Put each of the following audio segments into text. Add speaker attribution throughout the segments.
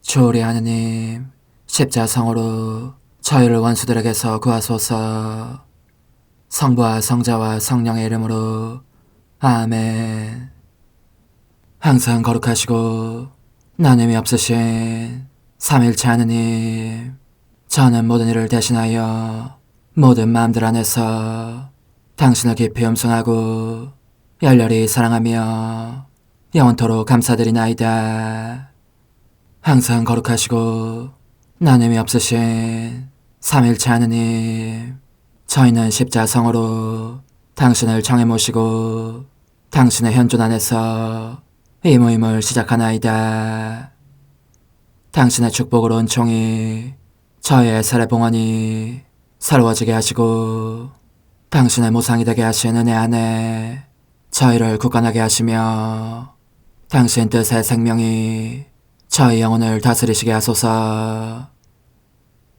Speaker 1: 주오리 하느님, 십자성으로 저희를 원수들에게서 구하소서. 성부와 성자와 성령의 이름으로 아멘. 항상 거룩하시고 나눔이 없으신 삼일체 하느님, 저는 모든 일을 대신하여 모든 마음들 안에서 당신을 깊이 음성하고 열렬히 사랑하며 영원토록 감사드리나이다. 항상 거룩하시고 나눔이 없으신 삼일체 하느님, 저희는 십자성으로 당신을 정해 모시고 당신의 현존 안에서 이 모임을 시작하나이다. 당신의 축복으로 은총이 저희의 세례봉헌이 새로워지게 하시고 당신의 모상이 되게 하신 은혜 안에 저희를 굳건하게 하시며 당신 뜻의 생명이 저희 영혼을 다스리시게 하소서.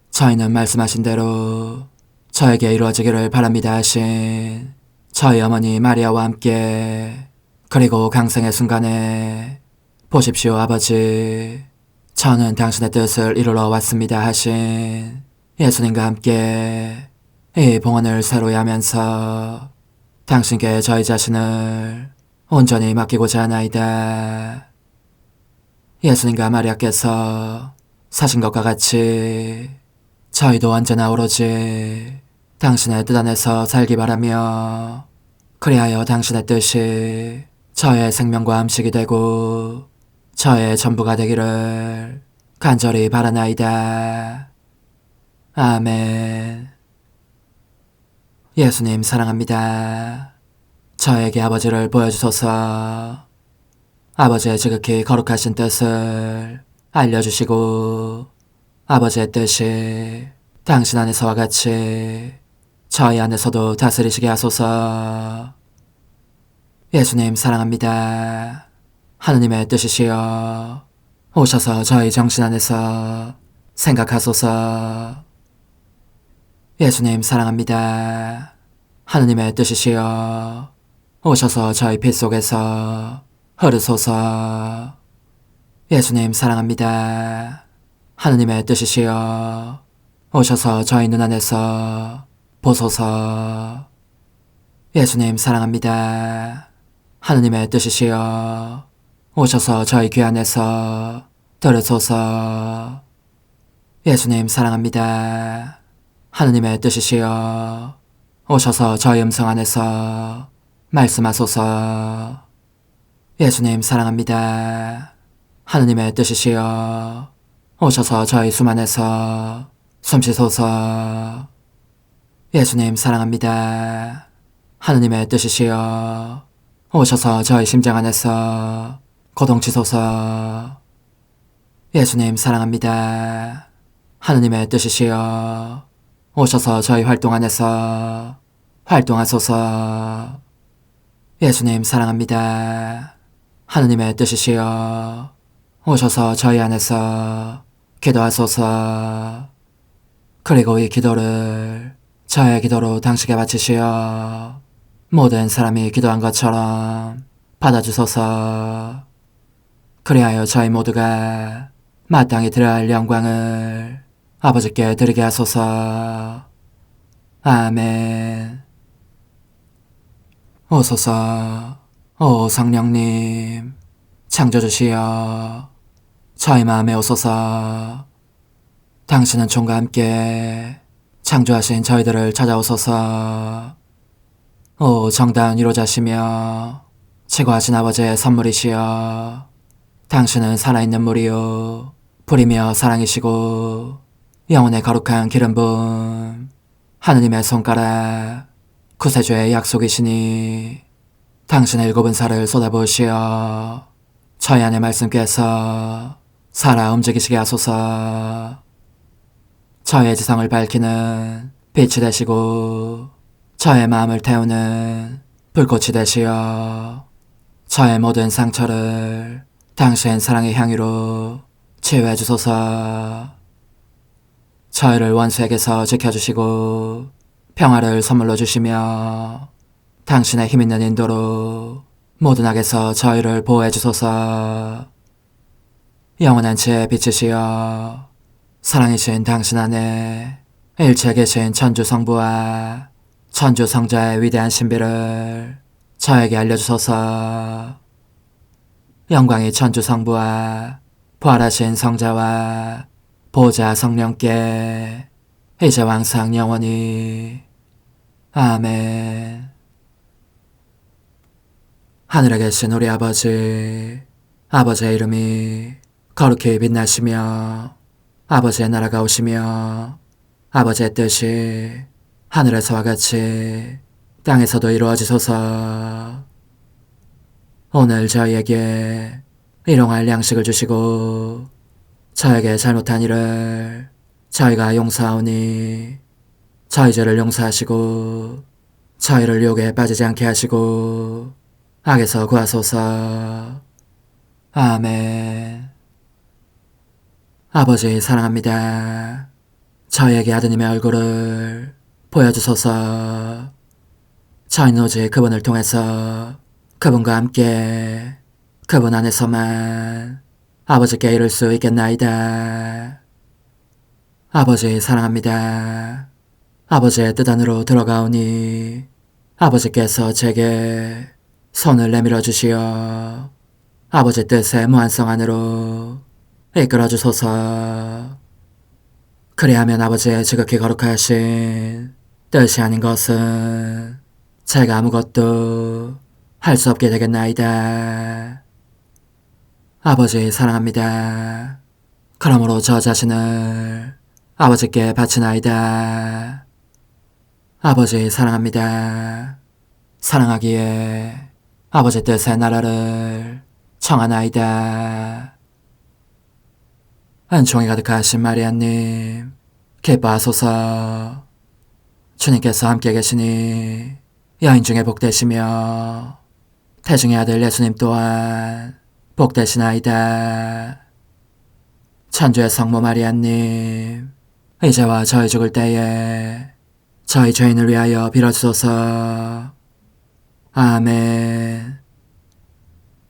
Speaker 1: 저희는 말씀하신 대로 저에게 이루어지기를 바랍니다 하신 저희 어머니 마리아와 함께, 그리고 강생의 순간에 보십시오 아버지, 저는 당신의 뜻을 이루러 왔습니다 하신 예수님과 함께 이 봉헌을 새로이 하면서 당신께 저희 자신을 온전히 맡기고자 하나이다. 예수님과 마리아께서 사신 것과 같이 저희도 언제나 오로지 당신의 뜻 안에서 살기 바라며, 그리하여 당신의 뜻이 저의 생명과 음식이 되고 저의 전부가 되기를 간절히 바라나이다. 아멘. 예수님 사랑합니다. 저에게 아버지를 보여주소서. 아버지의 지극히 거룩하신 뜻을 알려주시고 아버지의 뜻이 당신 안에서와 같이 저희 안에서도 다스리시게 하소서. 예수님 사랑합니다. 하느님의 뜻이시여 오셔서 저희 정신 안에서 생각하소서. 예수님 사랑합니다. 하느님의 뜻이시여 오셔서 저희 피 속에서 흐르소서. 예수님 사랑합니다. 하느님의 뜻이시여 오셔서 저희 눈 안에서 보소서. 예수님 사랑합니다. 하느님의 뜻이시여 오셔서 저희 귀 안에서 들으소서. 예수님 사랑합니다. 하느님의 뜻이시여 오셔서 저희 음성 안에서 말씀하소서. 예수님 사랑합니다. 하느님의 뜻이시여 오셔서 저희 숨 안에서 숨쉬소서. 예수님 사랑합니다. 하느님의 뜻이시여 오셔서 저희 심장 안에서 고동치소서. 예수님 사랑합니다. 하느님의 뜻이시여 오셔서 저희 활동 안에서 활동하소서. 예수님 사랑합니다. 하느님의 뜻이시여 오셔서 저희 안에서 기도하소서. 그리고 이 기도를 저의 기도로 당신께 바치시어 모든 사람이 기도한 것처럼 받아주소서. 그리하여 저희 모두가 마땅히 드려야 할 영광을 아버지께 드리게 하소서. 아멘. 오소서. 오 성령님 창조주시여 저희 마음에 오소서. 당신은 총과 함께 창조하신 저희들을 찾아오소서. 오 정다운 위로자시며 최고하신 아버지의 선물이시여 당신은 살아있는 물이요 불이며 사랑이시고 영혼의 거룩한 기름 부음 하느님의 손가락 구세주의 약속이시니 당신의 일곱은 살을 쏟아부으시어 저희 안의 말씀께서 살아 움직이시게 하소서. 저의 지성을 밝히는 빛이 되시고 저의 마음을 태우는 불꽃이 되시어 저의 모든 상처를 당신 사랑의 향유로 치유해 주소서. 저희를 원수에게서 지켜주시고 평화를 선물로 주시며 당신의 힘있는 인도로 모든 악에서 저희를 보호해 주소서. 영원한 제 빛이시여 사랑이신 당신 안에 일체 계신 천주 성부와 천주 성자의 위대한 신비를 저에게 알려주소서. 영광이 천주 성부와 부활하신 성자와 보좌 성령께 이제와 항상 영원히 아멘. 하늘에 계신 우리 아버지, 아버지의 이름이 거룩히 빛나시며 아버지의 나라가 오시며 아버지의 뜻이 하늘에서와 같이 땅에서도 이루어지소서. 오늘 저희에게 일용할 양식을 주시고 저에게 잘못한 일을 저희가 용서하오니 저희 죄를 용서하시고 저희를 유혹에 빠지지 않게 하시고 악에서 구하소서. 아멘. 아버지 사랑합니다. 저희에게 아드님의 얼굴을 보여주소서. 저희는 오직 그분을 통해서 그분과 함께 그분 안에서만 아버지께 이룰 수 있겠나이다. 아버지 사랑합니다. 아버지의 뜻 안으로 들어가오니 아버지께서 제게 손을 내밀어 주시어 아버지 뜻의 무한성 안으로 이끌어 주소서. 그리하면 아버지의 지극히 거룩하신 뜻이 아닌 것은 제가 아무것도 할 수 없게 되겠나이다. 아버지 사랑합니다. 그러므로 저 자신을 아버지께 바치나이다. 아버지 사랑합니다. 사랑하기에 아버지 뜻의 나라를 청하나이다. 은총이 가득하신 마리아님, 기뻐하소서. 주님께서 함께 계시니 여인 중에 복되시며 태중의 아들 예수님 또한 복되시나이다. 천주의 성모 마리아님, 이제와 저희 죽을 때에 저희 죄인을 위하여 빌어주소서. 아멘.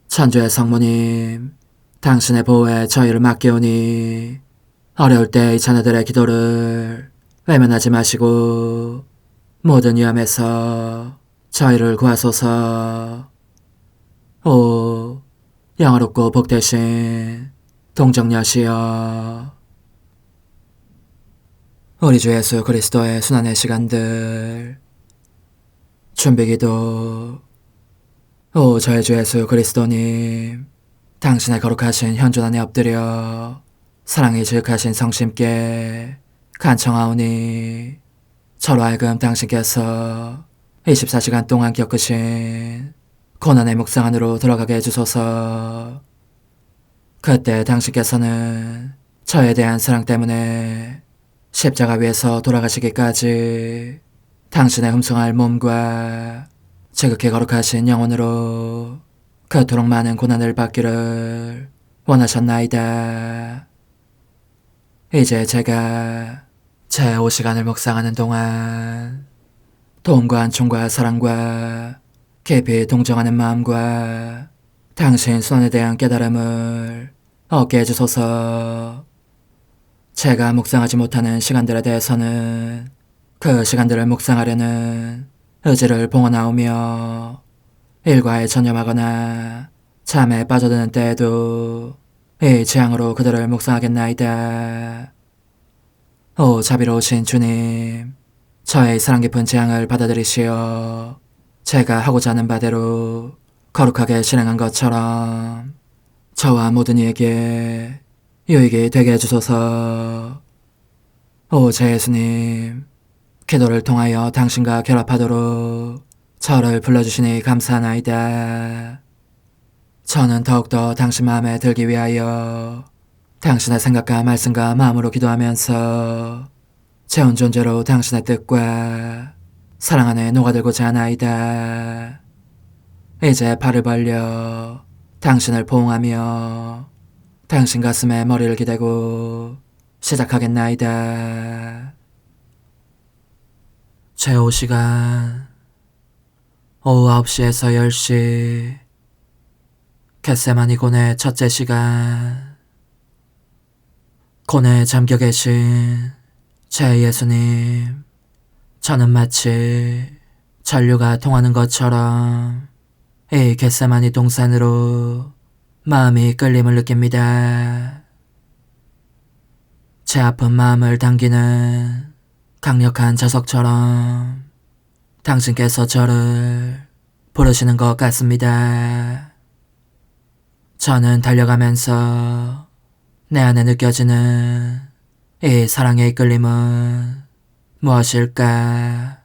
Speaker 1: 천주의 성모님, 당신의 보호에 저희를 맡기오니 어려울 때 이 자녀들의 기도를 외면하지 마시고 모든 위험에서 저희를 구하소서. 오, 영화롭고 복되신 동정녀시여, 우리 주 예수 그리스도의 순환의 시간들 준비기도. 오 저희 주 예수 그리스도님, 당신의 거룩하신 현존 안에 엎드려 사랑이 지극하신 성심께 간청하오니 저로 하여금 당신께서 24시간 동안 겪으신 고난의 묵상 안으로 들어가게 해주소서. 그때 당신께서는 저에 대한 사랑 때문에 십자가 위에서 돌아가시기까지 당신의 흠숭할 몸과 지극히 거룩하신 영혼으로 그토록 많은 고난을 받기를 원하셨나이다. 이제 제가 제 5시간을 묵상하는 동안 도움과 안총과 사랑과 깊이 동정하는 마음과 당신 손에 대한 깨달음을 얻게 해주소서. 제가 묵상하지 못하는 시간들에 대해서는 그 시간들을 묵상하려는 의지를 봉헌하오며 일과에 전념하거나 잠에 빠져드는 때에도 이 재앙으로 그들을 묵상하겠나이다. 오 자비로우신 주님, 저의 사랑 깊은 재앙을 받아들이시어 제가 하고자 하는 바대로 거룩하게 실행한 것처럼 저와 모든 이에게 유익이 되게 해주소서. 오 제 예수님, 기도를 통하여 당신과 결합하도록 저를 불러주시니 감사하나이다. 저는 더욱더 당신 마음에 들기 위하여 당신의 생각과 말씀과 마음으로 기도하면서 제 온 존재로 당신의 뜻과 사랑 안에 녹아들고자 하나이다. 이제 팔을 벌려 당신을 포옹하며 당신 가슴에 머리를 기대고 시작하겠나이다. 제 5시간 오후 9시에서 10시 겟세마니 곤의 첫째 시간. 곤에 잠겨 계신 제 예수님, 저는 마치 전류가 통하는 것처럼 이 겟세마니 동산으로 마음이 끌림을 느낍니다. 제 아픈 마음을 당기는 강력한 자석처럼 당신께서 저를 부르시는 것 같습니다. 저는 달려가면서 내 안에 느껴지는 이 사랑의 이끌림은 무엇일까?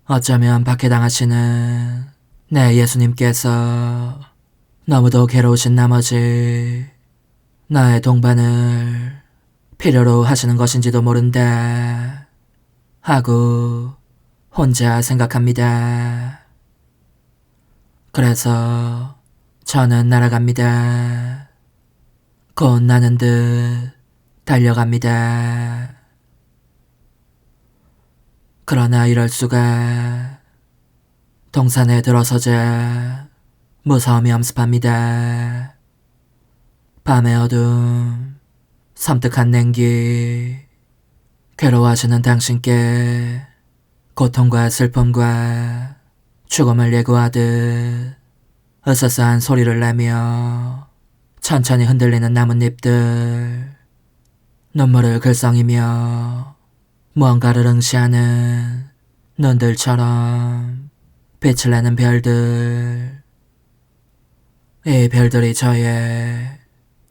Speaker 1: 어쩌면 박해당하시는 내 예수님께서 너무도 괴로우신 나머지 나의 동반을 필요로 하시는 것인지도 모른다 하고 혼자 생각합니다. 그래서 저는 날아갑니다. 곧 나는 듯 달려갑니다. 그러나 이럴 수가. 동산에 들어서자 무서움이 엄습합니다. 밤의 어둠, 섬뜩한 냉기, 괴로워하시는 당신께 고통과 슬픔과 죽음을 예고하듯 으스스한 소리를 내며 천천히 흔들리는 나뭇잎들, 눈물을 글썽이며 무언가를 응시하는 눈들처럼 빛을 내는 별들, 이 별들이 저의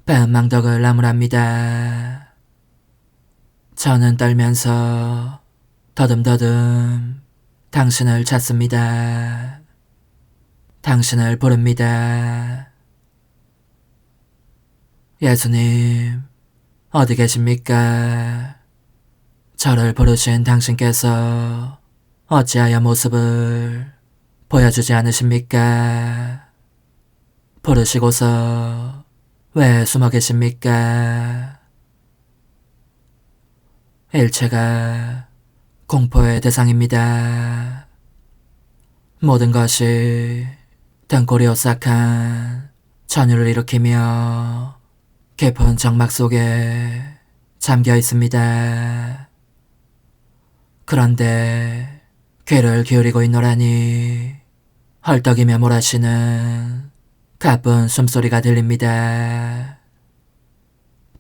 Speaker 1: 배은망덕을 나무랍니다. 저는 떨면서 더듬더듬 당신을 찾습니다. 당신을 부릅니다. 예수님, 어디 계십니까? 저를 부르신 당신께서 어찌하여 모습을 보여주지 않으십니까? 부르시고서 왜 숨어 계십니까? 일체가 공포의 대상입니다. 모든 것이 등골이 오싹한 전율을 일으키며 깊은 정막 속에 잠겨 있습니다. 그런데 귀를 기울이고 있노라니 헐떡이며 몰아쉬는 가쁜 숨소리가 들립니다.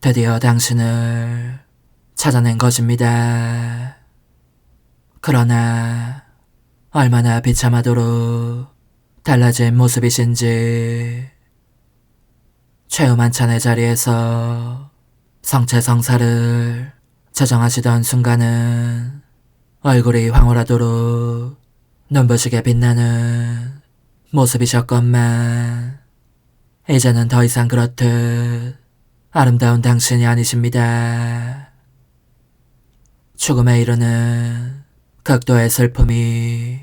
Speaker 1: 드디어 당신을 찾아낸 것입니다. 그러나 얼마나 비참하도록 달라진 모습이신지. 최후만찬의 자리에서 성체성사를 저정하시던 순간은 얼굴이 황홀하도록 눈부시게 빛나는 모습이셨건만 이제는 더 이상 그렇듯 아름다운 당신이 아니십니다. 죽음에 이르는 극도의 슬픔이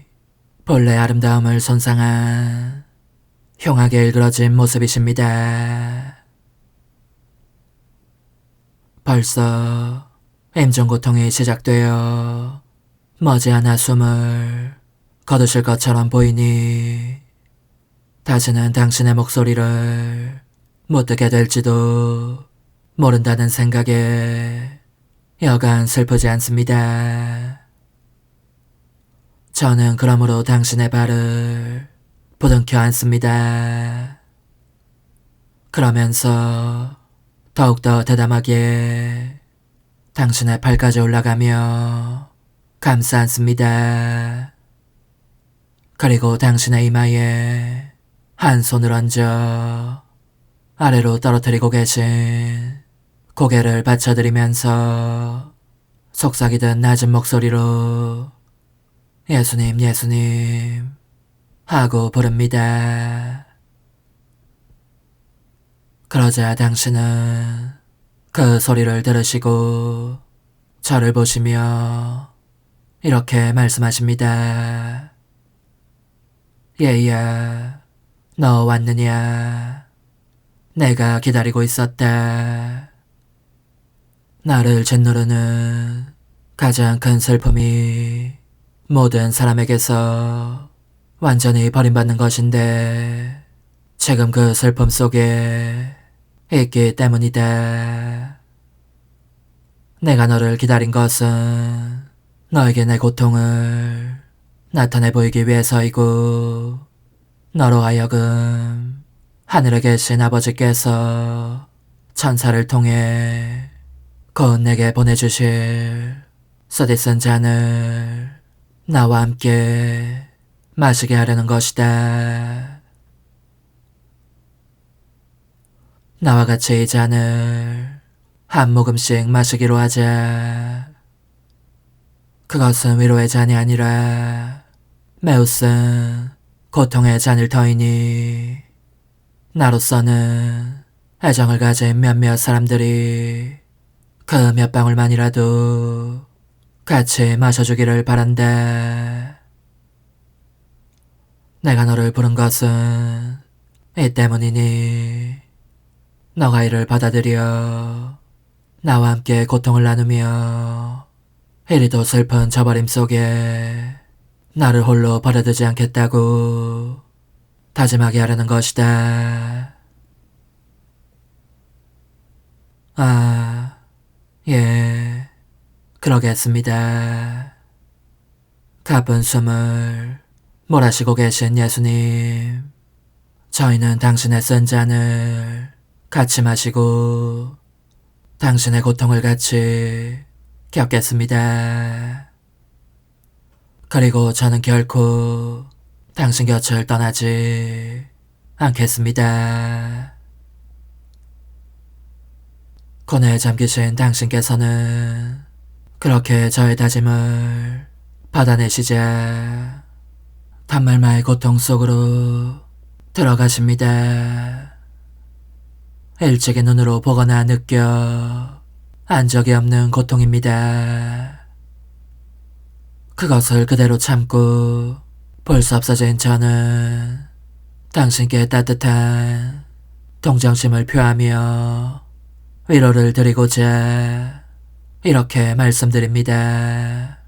Speaker 1: 본래 아름다움을 손상한 흉하게 일그러진 모습이십니다. 벌써 임종고통이 시작되어 머지않아 숨을 거두실 것처럼 보이니 다시는 당신의 목소리를 못 듣게 될지도 모른다는 생각에 여간 슬프지 않습니다. 저는 그러므로 당신의 발을 부둥켜 안습니다. 그러면서 더욱더 대담하게 당신의 발까지 올라가며 감싸 안습니다. 그리고 당신의 이마에 한 손을 얹어 아래로 떨어뜨리고 계신 고개를 받쳐드리면서 속삭이던 낮은 목소리로 예수님, 예수님 하고 부릅니다. 그러자 당신은 그 소리를 들으시고 저를 보시며 이렇게 말씀하십니다. 얘야, 너 왔느냐? 내가 기다리고 있었다. 나를 짓누르는 가장 큰 슬픔이 모든 사람에게서 완전히 버림받는 것인데 지금 그 슬픔 속에 있기 때문이다. 내가 너를 기다린 것은 너에게 내 고통을 나타내 보이기 위해서이고, 너로 하여금 하늘에 계신 아버지께서 천사를 통해 곧 내게 보내주실 쓰디쓴 잔을 나와 함께 마시게 하려는 것이다. 나와 같이 이 잔을 한 모금씩 마시기로 하자. 그것은 위로의 잔이 아니라 매우 쓴 고통의 잔일 터이니, 나로서는 애정을 가진 몇몇 사람들이 그 몇 방울만이라도 같이 마셔주기를 바란다. 내가 너를 부른 것은 이 때문이니, 너가 이를 받아들여 나와 함께 고통을 나누며 이리도 슬픈 저버림 속에 나를 홀로 버려두지 않겠다고 다짐하게 하려는 것이다. 예, 그러겠습니다. 가쁜 숨을 몰아쉬고 계신 예수님, 저희는 당신의 쓴 잔을 같이 마시고 당신의 고통을 같이 겪겠습니다. 그리고 저는 결코 당신 곁을 떠나지 않겠습니다. 고뇌에 잠기신 당신께서는 그렇게 저의 다짐을 받아내시자 단말마의 고통 속으로 들어가십니다. 일찍이 눈으로 보거나 느껴 안 적이 없는 고통입니다. 그것을 그대로 참고 볼 수 없어진 저는 당신께 따뜻한 동정심을 표하며 위로를 드리고자 이렇게 말씀드립니다.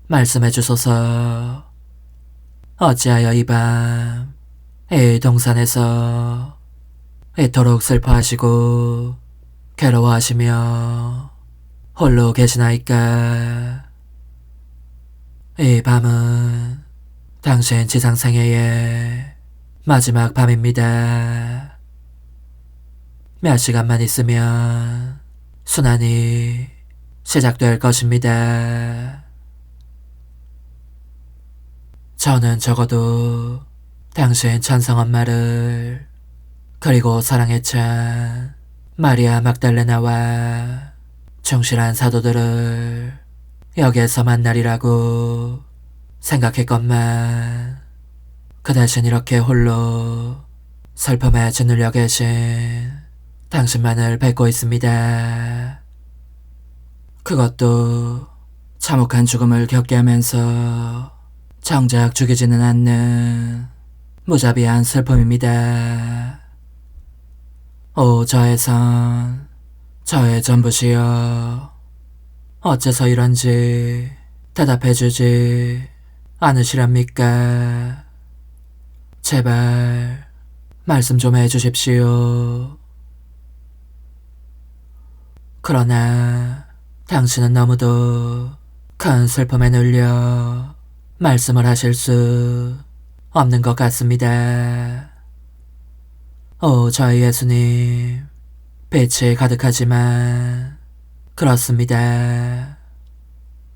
Speaker 1: 말씀해 주소서. 어찌하여 이 밤 이 동산에서 이토록 슬퍼하시고 괴로워하시며 홀로 계시나이까. 이 밤은 당신 지상생애의 마지막 밤입니다. 몇 시간만 있으면 순환이 시작될 것입니다. 저는 적어도 당신 천성 엄마를, 그리고 사랑에 찬 마리아 막달레나와 충실한 사도들을 여기에서 만나리라고 생각했건만, 그 대신 이렇게 홀로 슬픔에 짓눌려 계신 당신만을 뵙고 있습니다. 그것도 참혹한 죽음을 겪게 하면서 정작 죽이지는 않는 무자비한 슬픔입니다. 오 저의 선, 저의 전부시여, 어째서 이런지 대답해주지 않으시렵니까? 제발 말씀 좀 해주십시오. 그러나 당신은 너무도 큰 슬픔에 눌려 말씀을 하실 수 없는 것 같습니다. 오 저희 예수님, 빛이 가득하지만 그렇습니다.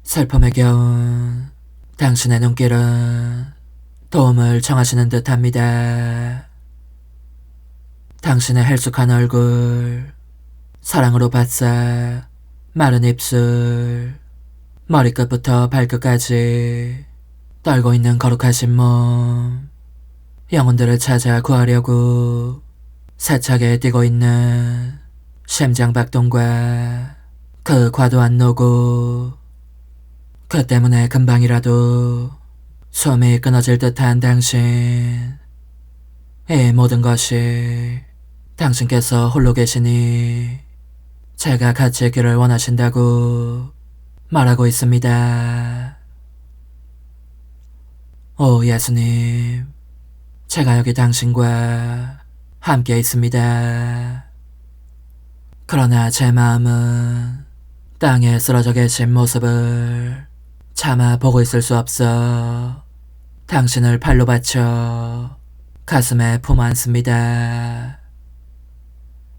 Speaker 1: 슬픔에 겨운 당신의 눈길은 도움을 청하시는 듯합니다. 당신의 헬쑥한 얼굴, 사랑으로 바싹 마른 입술, 머리끝부터 발끝까지 떨고 있는 거룩하신 몸, 영혼들을 찾아 구하려고 세차게 뛰고 있는 심장박동과 그 과도한 노고, 그 때문에 금방이라도 숨이 끊어질 듯한 당신, 이 모든 것이 당신께서 홀로 계시니 제가 같이 있기를 원하신다고 말하고 있습니다. 오 예수님, 제가 여기 당신과 함께 있습니다. 그러나 제 마음은 땅에 쓰러져 계신 모습을 차마 보고 있을 수 없어 당신을 팔로 받쳐 가슴에 품어안습니다.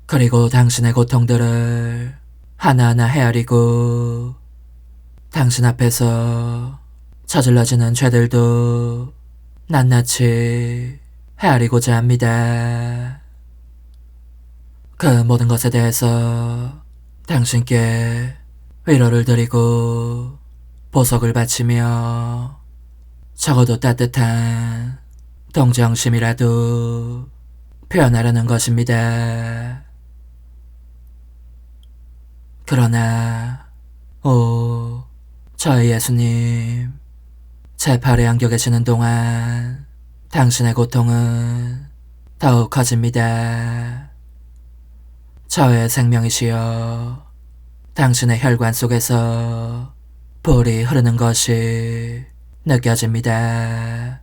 Speaker 1: 그리고 당신의 고통들을 하나하나 헤아리고 당신 앞에서 저질러지는 죄들도 낱낱이 헤아리고자 합니다. 그 모든 것에 대해서 당신께 위로를 드리고 보석을 바치며 적어도 따뜻한 동정심이라도 표현하려는 것입니다. 그러나 저희 예수님, 제 팔에 안겨 계시는 동안 당신의 고통은 더욱 커집니다. 저의 생명이시여, 당신의 혈관 속에서 불이 흐르는 것이 느껴집니다.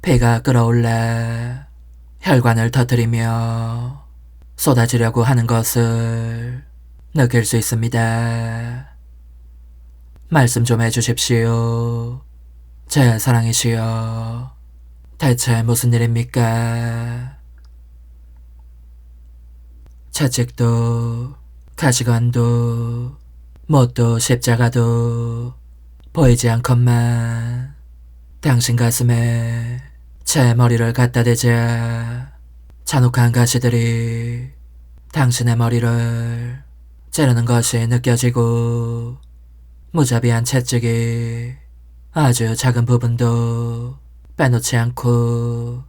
Speaker 1: 피가 끓어올라 혈관을 터뜨리며 쏟아지려고 하는 것을 느낄 수 있습니다. 말씀 좀 해주십시오. 제 사랑이시여, 대체 무슨 일입니까? 채찍도 가시관도 못도 십자가도 보이지 않건만 당신 가슴에 제 머리를 갖다 대자 잔혹한 가시들이 당신의 머리를 찌르는 것이 느껴지고 무자비한 채찍이 아주 작은 부분도 빼놓지 않고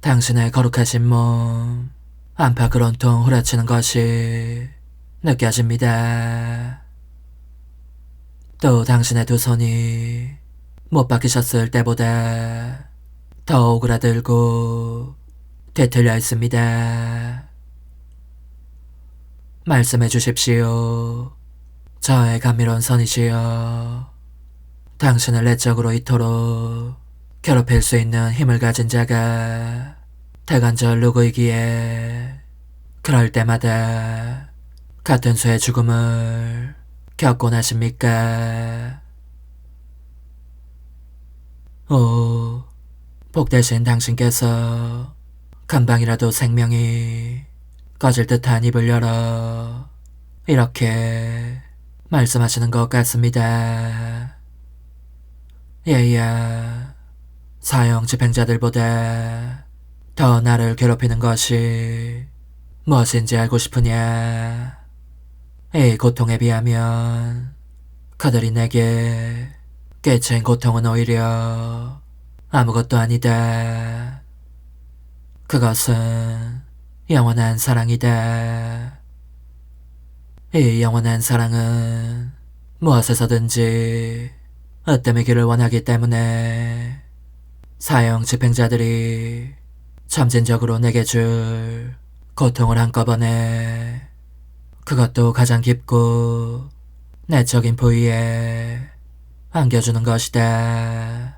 Speaker 1: 당신의 거룩하신 몸 안팎을 온통 후려치는 것이 느껴집니다. 또 당신의 두 손이 못 박히셨을 때보다 더 오그라들고 뒤틀려 있습니다. 말씀해 주십시오. 저의 감미로운 선이시여, 당신을 내적으로 이토록 괴롭힐 수 있는 힘을 가진 자가 대관절 누구이기에 그럴 때마다 같은 수의 죽음을 겪곤 하십니까? 복되신 당신께서 금방이라도 생명이 꺼질 듯한 입을 열어 이렇게 말씀하시는 것 같습니다. 얘야, 사형 집행자들보다 더 나를 괴롭히는 것이 무엇인지 알고 싶으냐? 이 고통에 비하면 그들이 내게 끼친 고통은 오히려 아무것도 아니다. 그것은 영원한 사랑이다. 이 영원한 사랑은 무엇에서든지 으뜸이기를 원하기 때문에 사형 집행자들이 점진적으로 내게 줄 고통을 한꺼번에, 그것도 가장 깊고 내적인 부위에 안겨주는 것이다.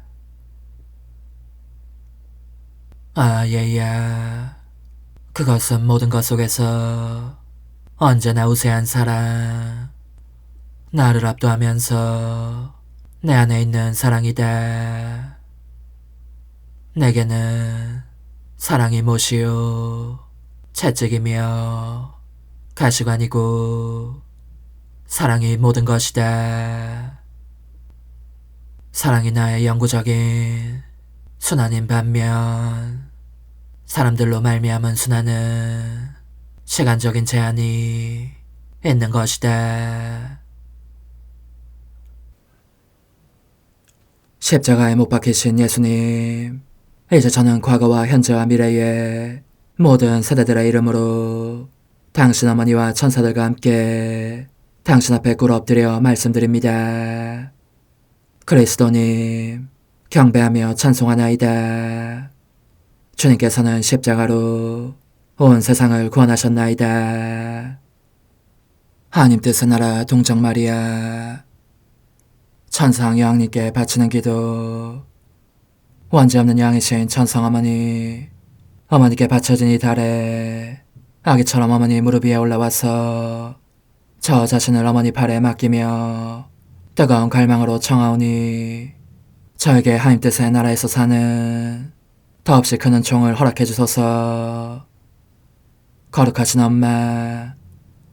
Speaker 1: 얘야, 그것은 모든 것 속에서 언제나 우세한 사랑, 나를 압도하면서 내 안에 있는 사랑이다. 내게는 사랑이 못이요 채찍이며 가시관이고 사랑이 모든 것이다. 사랑이 나의 영구적인 순환인 반면 사람들로 말미암은 순환은 시간적인 제한이 있는 것이다. 십자가에 못 박히신 예수님, 이제 저는 과거와 현재와 미래의 모든 세대들의 이름으로 당신 어머니와 천사들과 함께 당신 앞에 꿇어 엎드려 말씀드립니다. 그리스도님, 경배하며 찬송하나이다. 주님께서는 십자가로 온 세상을 구원하셨나이다. 하나님 뜻의 나라 동정 마리아, 천상 여왕님께 바치는 기도. 원죄 없는 양이신 천상 어머니, 어머니께 바쳐진 이 달에 아기처럼 어머니 무릎 위에 올라와서 저 자신을 어머니 팔에 맡기며 뜨거운 갈망으로 청하오니 저에게 하나님 뜻의 나라에서 사는 더없이 큰 은총을 허락해 주소서. 거룩하신 엄마,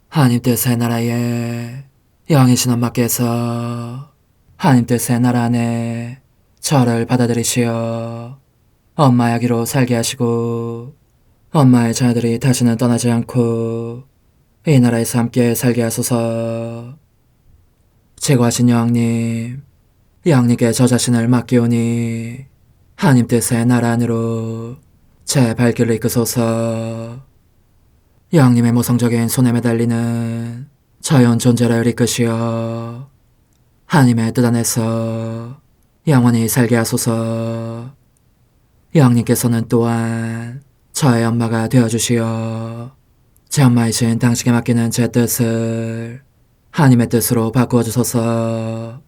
Speaker 1: 하나님 뜻의 나라에 영이신 엄마께서 하나님 뜻의 나라 안에 저를 받아들이시어 엄마의 아기로 살게 하시고 엄마의 자녀들이 다시는 떠나지 않고 이 나라에서 함께 살게 하소서. 제거하신 여왕님, 여왕님께 저 자신을 맡기오니 하나님 뜻의 나라 안으로 제 발길을 이끄소서. 여왕님의 모성적인 손에 매달리는 자연 존재를 이끄시어 하나님의 뜻 안에서 영원히 살게 하소서. 여왕님께서는 또한 저의 엄마가 되어주시어 제 엄마이신 당신께 맡기는 제 뜻을 하나님의 뜻으로 바꾸어 주소서.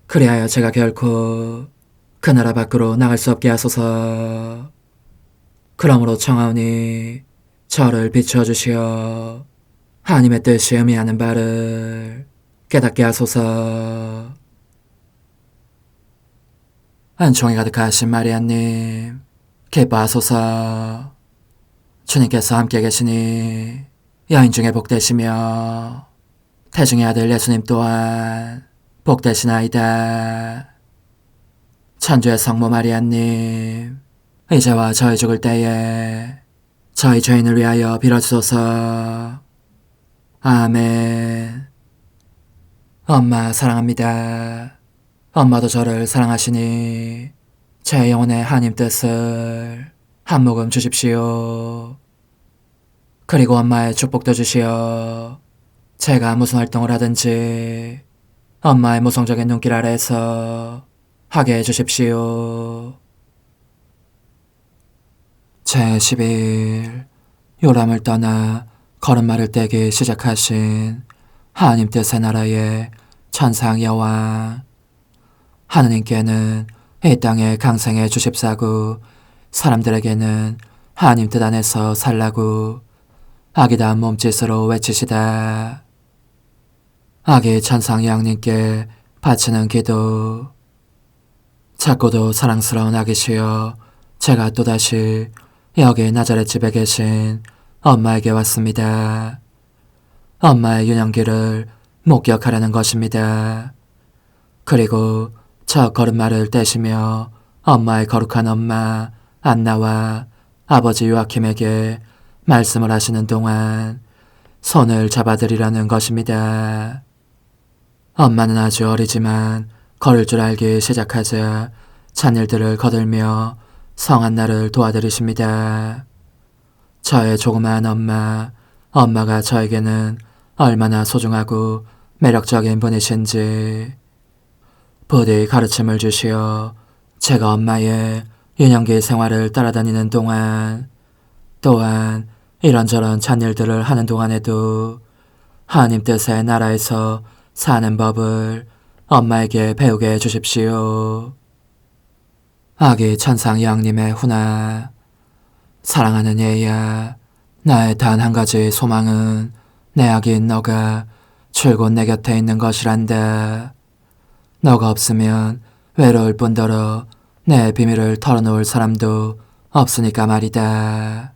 Speaker 1: 그리하여 제가 결코 그 나라 밖으로 나갈 수 없게 하소서. 그러므로 청하오니 저를 비추어 주시어 하나님의 뜻이 의미하는 바를 깨닫게 하소서. 은총이 가득하신 마리아님, 기뻐하소서. 주님께서 함께 계시니 여인 중에 복되시며 태중의 아들 예수님 또한 복되시나이다. 천주의 성모 마리아님, 이제와 저희 죽을 때에 저희 죄인을 위하여 빌어주소서. 아멘. 엄마 사랑합니다. 엄마도 저를 사랑하시니 제 영혼의 하나님 뜻을 한 모금 주십시오. 그리고 엄마의 축복도 주시어 제가 무슨 활동을 하든지 엄마의 모성적인 눈길 아래에서 하게 해주십시오. 제12일 요람을 떠나 걸음마를 떼기 시작하신 하나님 뜻의 나라의 천상 여왕, 하느님께는 이 땅에 강생해 주십사고 사람들에게는 하나님 뜻 안에서 살라고 아기다운 몸짓으로 외치시다. 아기 천상 여왕님께 바치는 기도. 작고도 사랑스러운 아기시여, 제가 또다시 여기 나자렛 집에 계신 엄마에게 왔습니다. 엄마의 유년기를 목격하려는 것입니다. 그리고 저 걸음마를 떼시며 엄마의 거룩한 엄마 안나와 아버지 요아킴에게 말씀을 하시는 동안 손을 잡아드리려는 것입니다. 엄마는 아주 어리지만 걸을 줄 알기 시작하자 잔일들을 거들며 성안나를 도와드리십니다. 저의 조그마한 엄마가 저에게는 얼마나 소중하고 매력적인 분이신지 부디 가르침을 주시어 제가 엄마의 유년기 생활을 따라다니는 동안, 또한 이런저런 잔일들을 하는 동안에도 하나님 뜻의 나라에서 사는 법을 엄마에게 배우게 해주십시오. 아기 천상 여왕님의 훈아, 사랑하는 얘야, 나의 단 한 가지 소망은 내 아기인 너가 줄곧 내 곁에 있는 것이란다. 너가 없으면 외로울 뿐더러 내 비밀을 털어놓을 사람도 없으니까 말이다.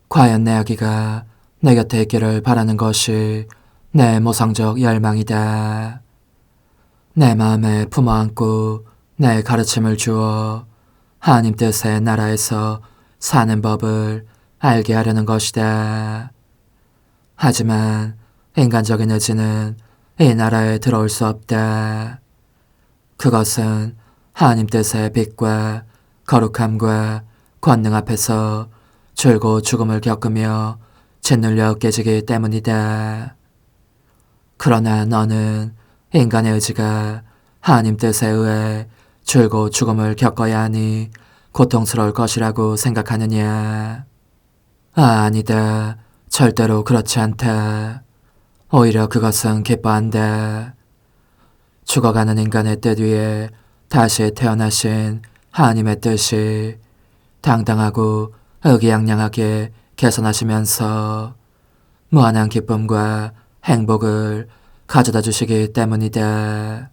Speaker 1: 과연 내 아기가 내 곁에 있기를 바라는 것이 내 모성적 열망이다. 내 마음에 품어안고 내 가르침을 주어 하나님 뜻의 나라에서 사는 법을 알게 하려는 것이다. 하지만 인간적인 의지는 이 나라에 들어올 수 없다. 그것은 하나님 뜻의 빛과 거룩함과 권능 앞에서 줄곧 죽음을 겪으며 짓눌려 깨지기 때문이다. 그러나 너는 인간의 의지가 하나님 뜻에 의해 줄곧 죽음을 겪어야 하니 고통스러울 것이라고 생각하느냐? 아니다. 절대로 그렇지 않다. 오히려 그것은 기뻐한다. 죽어가는 인간의 뜻 위에 다시 태어나신 하나님의 뜻이 당당하고 의기양양하게 개선하시면서 무한한 기쁨과 행복을 가져다 주시기 때문이다.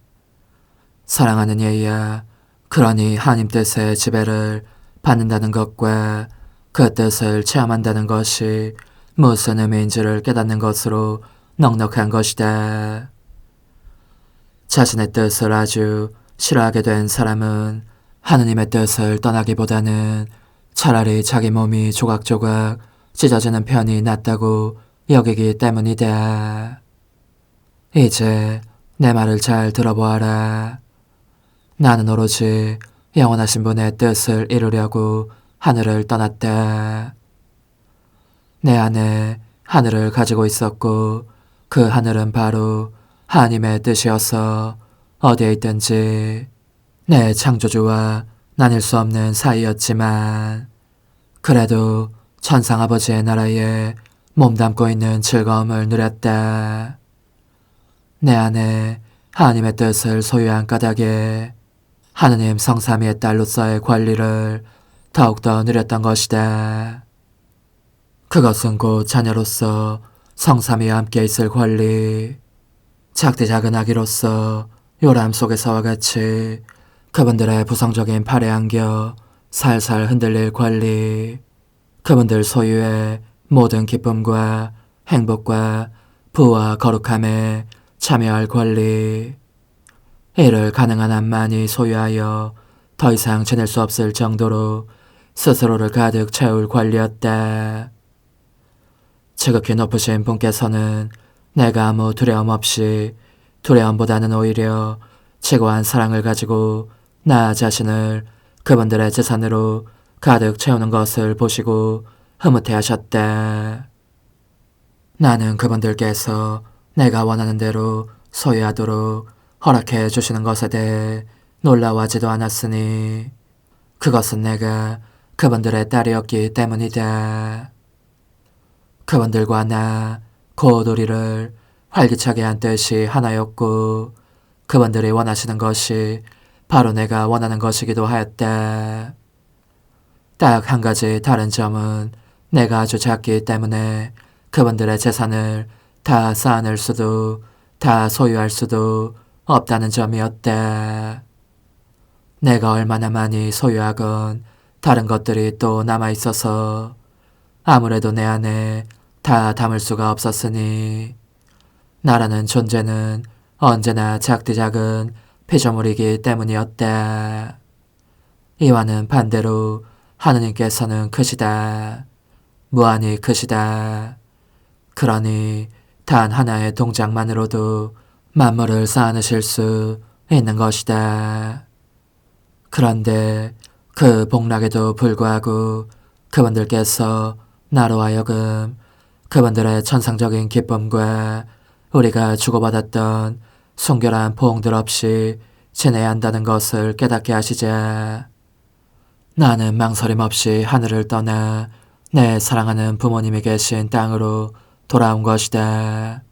Speaker 1: 사랑하는 예의야, 그러니 하나님 뜻의 지배를 받는다는 것과 그 뜻을 체험한다는 것이 무슨 의미인지를 깨닫는 것으로 넉넉한 것이다. 자신의 뜻을 아주 싫어하게 된 사람은 하느님의 뜻을 떠나기보다는 차라리 자기 몸이 조각조각 찢어지는 편이 낫다고 여기기 때문이다. 이제 내 말을 잘 들어보아라. 나는 오로지 영원하신 분의 뜻을 이루려고 하늘을 떠났다. 내 안에 하늘을 가지고 있었고 그 하늘은 바로 하나님의 뜻이어서 어디에 있든지 내 창조주와 나뉠 수 없는 사이였지만 그래도 천상아버지의 나라에 몸담고 있는 즐거움을 누렸다. 내 안에 하나님의 뜻을 소유한 까닭에 하느님 성삼위의 딸로서의 권리를 더욱더 누렸던 것이다. 그것은 곧 자녀로서 성삼위와 함께 있을 권리, 작디 작은 아기로서 요람 속에서와 같이 그분들의 부성적인 팔에 안겨 살살 흔들릴 권리, 그분들 소유의 모든 기쁨과 행복과 부와 거룩함에 참여할 권리, 이를 가능한 한 많이 소유하여 더 이상 지낼 수 없을 정도로 스스로를 가득 채울 권리였다. 지극히 높으신 분께서는 내가 아무 두려움 없이, 두려움보다는 오히려 최고한 사랑을 가지고 나 자신을 그분들의 재산으로 가득 채우는 것을 보시고 흐뭇해하셨다. 나는 그분들께서 내가 원하는 대로 소유하도록 허락해 주시는 것에 대해 놀라워하지도 않았으니 그것은 내가 그분들의 딸이었기 때문이다. 그분들과 나, 곧 우리를 활기차게 한 뜻이 하나였고 그분들이 원하시는 것이 바로 내가 원하는 것이기도 하였다. 딱 한 가지 다른 점은 내가 아주 작기 때문에 그분들의 재산을 다 쌓아낼 수도 다 소유할 수도 없다는 점이었다. 내가 얼마나 많이 소유하건 다른 것들이 또 남아있어서 아무래도 내 안에 다 담을 수가 없었으니 나라는 존재는 언제나 작디 작은 피조물이기 때문이었다. 이와는 반대로 하느님께서는 크시다. 무한히 크시다. 그러니 단 하나의 동작만으로도 만물을 쌓아내실 수 있는 것이다. 그런데 그 복락에도 불구하고 그분들께서 나로 하여금 그분들의 천상적인 기쁨과 우리가 주고받았던 순결한 포옹들 없이 지내야 한다는 것을 깨닫게 하시자 나는 망설임 없이 하늘을 떠나 내 사랑하는 부모님이 계신 땅으로 돌아온 것이다.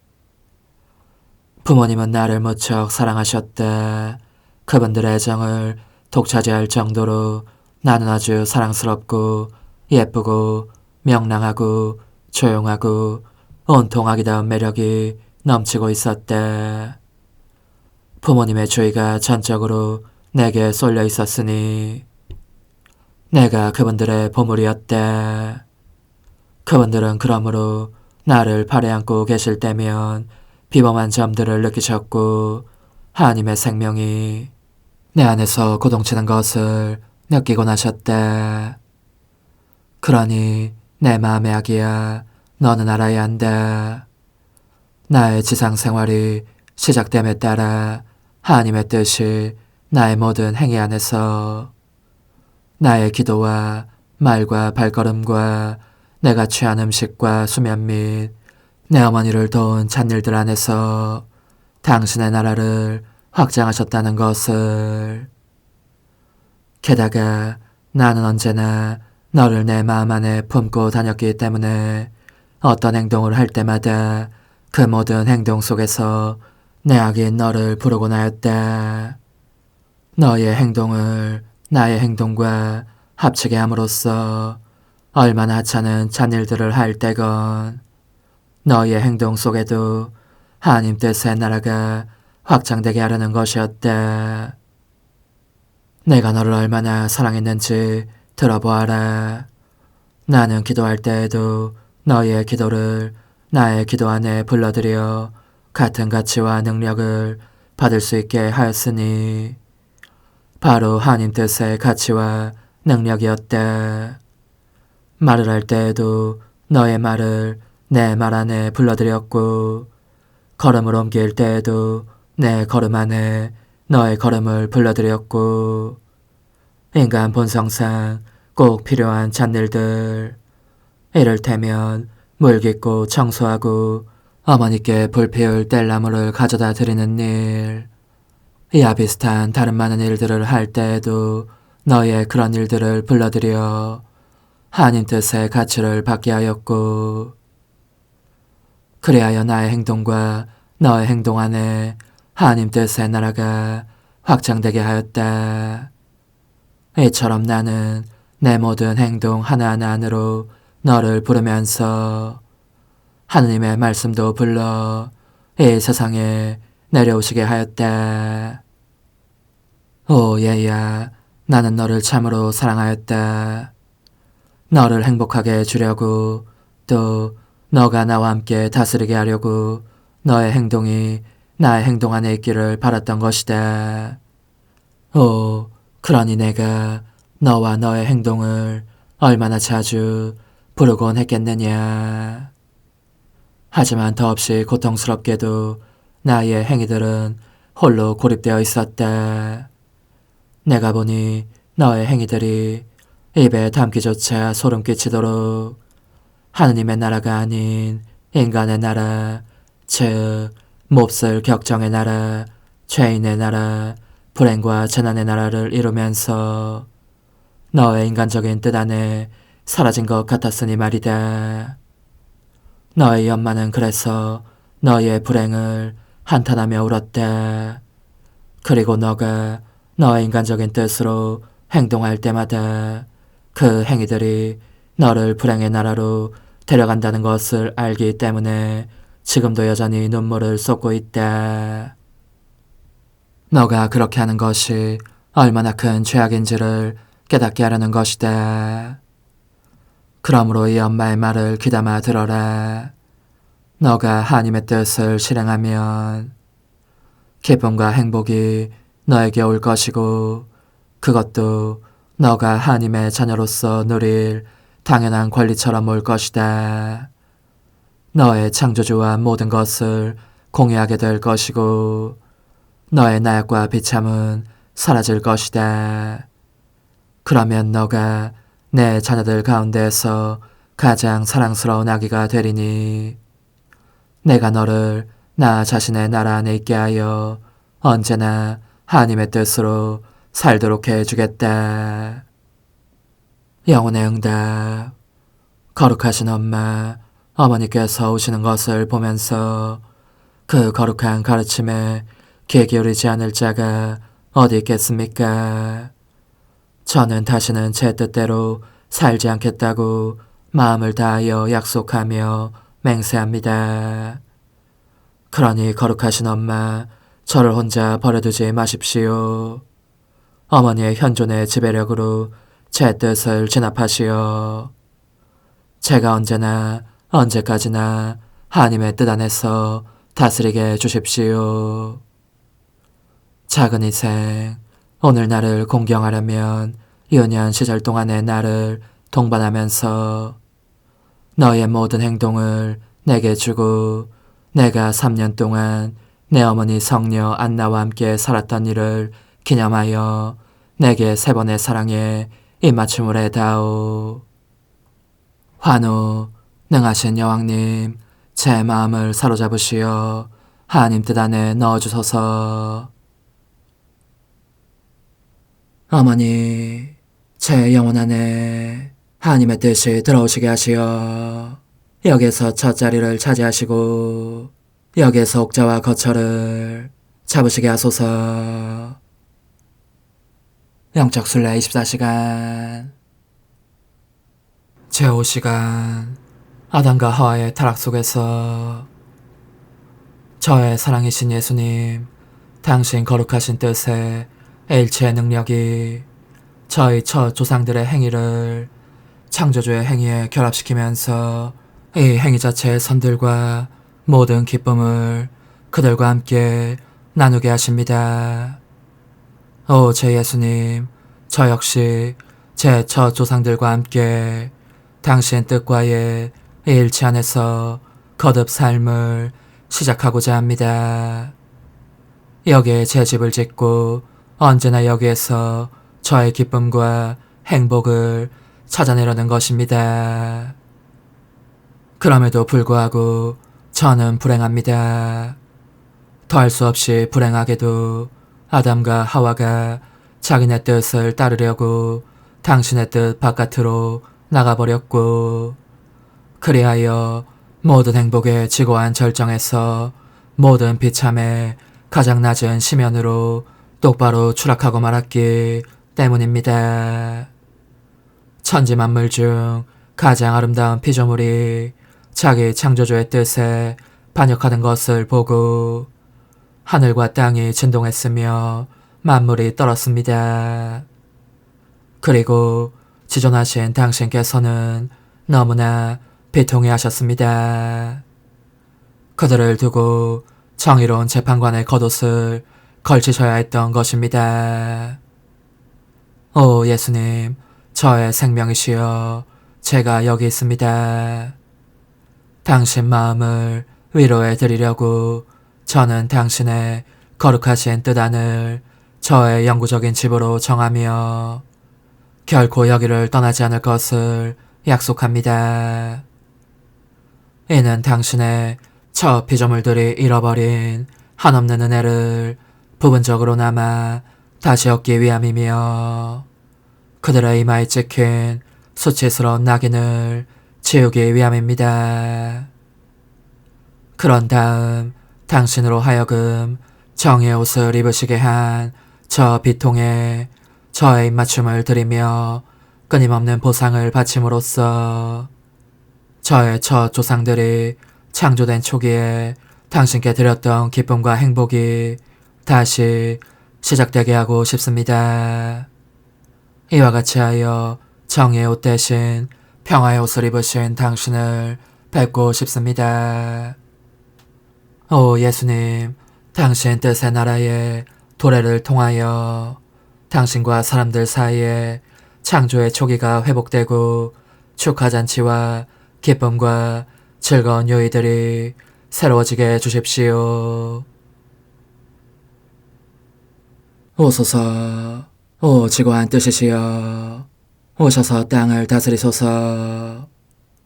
Speaker 1: 부모님은 나를 무척 사랑하셨다. 그분들의 애정을 독차지할 정도로 나는 아주 사랑스럽고 예쁘고 명랑하고 조용하고 온통 아기다운 매력이 넘치고 있었다. 부모님의 주의가 전적으로 내게 쏠려 있었으니 내가 그분들의 보물이었다. 그분들은 그러므로 나를 팔에 안고 계실 때면 비범한 점들을 느끼셨고 하나님의 생명이 내 안에서 고동치는 것을 느끼곤 하셨다. 그러니 내 마음의 아기야, 너는 알아야 한다. 나의 지상생활이 시작됨에 따라 하나님의 뜻이 나의 모든 행위 안에서 나의 기도와 말과 발걸음과 내가 취한 음식과 수면 및 내 어머니를 도운 잔일들 안에서 당신의 나라를 확장하셨다는 것을. 게다가 나는 언제나 너를 내 마음 안에 품고 다녔기 때문에 어떤 행동을 할 때마다 그 모든 행동 속에서 내 아기인 너를 부르곤 하였다. 너의 행동을 나의 행동과 합치게 함으로써 얼마나 하찮은 잔일들을 할 때건 너의 행동 속에도 하나님 뜻의 나라가 확장되게 하려는 것이었다. 내가 너를 얼마나 사랑했는지 들어보아라. 나는 기도할 때에도 너의 기도를 나의 기도 안에 불러들여 같은 가치와 능력을 받을 수 있게 하였으니 바로 하나님 뜻의 가치와 능력이었다. 말을 할 때에도 너의 말을 내 말 안에 불러들였고 걸음을 옮길 때에도 내 걸음 안에 너의 걸음을 불러들였고 인간 본성상 꼭 필요한 잔일들 이를테면 물 깃고 청소하고 어머니께 불 피울 뗄나무를 가져다 드리는 일 이와 비슷한 다른 많은 일들을 할 때에도 너의 그런 일들을 불러들여 하나님 뜻의 가치를 받게 하였고 그리하여 나의 행동과 너의 행동 안에 하나님 뜻의 나라가 확장되게 하였다. 이처럼 나는 내 모든 행동 하나하나 안으로 너를 부르면서 하느님의 말씀도 불러 이 세상에 내려오시게 하였다. 오 얘야, 나는 너를 참으로 사랑하였다. 너를 행복하게 해주려고 또 너가 나와 함께 다스리게 하려고 너의 행동이 나의 행동 안에 있기를 바랐던 것이다. 오, 그러니 내가 너와 너의 행동을 얼마나 자주 부르곤 했겠느냐. 하지만 더없이 고통스럽게도 나의 행위들은 홀로 고립되어 있었다. 내가 보니 너의 행위들이 입에 담기조차 소름 끼치도록 하느님의 나라가 아닌 인간의 나라, 즉 몹쓸 격정의 나라, 죄인의 나라, 불행과 재난의 나라를 이루면서 너의 인간적인 뜻 안에 사라진 것 같았으니 말이다. 너의 연만은 그래서 너의 불행을 한탄하며 울었다. 그리고 너가 너의 인간적인 뜻으로 행동할 때마다 그 행위들이 너를 불행의 나라로 데려간다는 것을 알기 때문에 지금도 여전히 눈물을 쏟고 있다. 너가 그렇게 하는 것이 얼마나 큰 죄악인지를 깨닫게 하려는 것이다. 그러므로 이 엄마의 말을 귀담아 들어라. 너가 하나님의 뜻을 실행하면 기쁨과 행복이 너에게 올 것이고 그것도 너가 하나님의 자녀로서 누릴 당연한 권리처럼 올 것이다. 너의 창조주와 모든 것을 공유하게 될 것이고 너의 나약과 비참은 사라질 것이다. 그러면 너가 내 자녀들 가운데서 가장 사랑스러운 아기가 되리니 내가 너를 나 자신의 나라 안에 있게 하여 언제나 하나님의 뜻으로 살도록 해주겠다. 영혼의 응답. 거룩하신 엄마, 어머니께서 오시는 것을 보면서 그 거룩한 가르침에 귀 기울이지 않을 자가 어디 있겠습니까? 저는 다시는 제 뜻대로 살지 않겠다고 마음을 다하여 약속하며 맹세합니다. 그러니 거룩하신 엄마, 저를 혼자 버려두지 마십시오. 어머니의 현존의 지배력으로 제 뜻을 진압하시어 제가 언제나 언제까지나 하나님의 뜻 안에서 다스리게 해주십시오. 작은 희생, 오늘 나를 공경하려면 유년 시절 동안의 나를 동반하면서 너의 모든 행동을 내게 주고 내가 3년 동안 내 어머니 성녀 안나와 함께 살았던 일을 기념하여 내게 3번의 사랑에 입맞춤을 해다오. 환우, 능하신 여왕님, 제 마음을 사로잡으시어 하나님 뜻 안에 넣어주소서. 어머니, 제 영혼 안에 하나님의 뜻이 들어오시게 하시어 여기서 첫 자리를 차지하시고 여기에서 옥자와 거처를 잡으시게 하소서. 영적 순례 24시간. 제5시간 아담과 하와의 타락 속에서 저의 사랑이신 예수님, 당신 거룩하신 뜻의 일체의 능력이 저희 첫 조상들의 행위를 창조주의 행위에 결합시키면서 이 행위 자체의 선들과 모든 기쁨을 그들과 함께 나누게 하십니다. 오, 제 예수님, 저 역시 제 첫 조상들과 함께 당신 뜻과의 일치 안에서 거듭 삶을 시작하고자 합니다. 여기에 제 집을 짓고 언제나 여기에서 저의 기쁨과 행복을 찾아내려는 것입니다. 그럼에도 불구하고 저는 불행합니다. 더할 수 없이 불행하게도 아담과 하와가 자기네 뜻을 따르려고 당신의 뜻 바깥으로 나가버렸고, 그리하여 모든 행복의 지고한 절정에서 모든 비참의 가장 낮은 심연으로 똑바로 추락하고 말았기 때문입니다. 천지 만물 중 가장 아름다운 피조물이 자기 창조주의 뜻에 반역하는 것을 보고 하늘과 땅이 진동했으며 만물이 떨었습니다. 그리고 지존하신 당신께서는 너무나 비통해 하셨습니다. 그들을 두고 정의로운 재판관의 겉옷을 걸치셔야 했던 것입니다. 오 예수님, 저의 생명이시여, 제가 여기 있습니다. 당신 마음을 위로해 드리려고 저는 당신의 거룩하신 뜻 안을 저의 영구적인 집으로 정하며 결코 여기를 떠나지 않을 것을 약속합니다. 이는 당신의 첫 피조물들이 잃어버린 한없는 은혜를 부분적으로나마 다시 얻기 위함이며 그들의 이마에 찍힌 수치스러운 낙인을 지우기 위함입니다. 그런 다음 당신으로 하여금 정의의 옷을 입으시게 한 저 비통에 저의 입맞춤을 드리며 끊임없는 보상을 바침으로써 저의 첫 조상들이 창조된 초기에 당신께 드렸던 기쁨과 행복이 다시 시작되게 하고 싶습니다. 이와 같이 하여 정의의 옷 대신 평화의 옷을 입으신 당신을 뵙고 싶습니다. 오 예수님, 당신 뜻의 나라의 도래를 통하여 당신과 사람들 사이에 창조의 초기가 회복되고 축하잔치와 기쁨과 즐거운 요일들이 새로워지게 해주십시오. 오소서, 오 지고한 뜻이시여, 오셔서 땅을 다스리소서.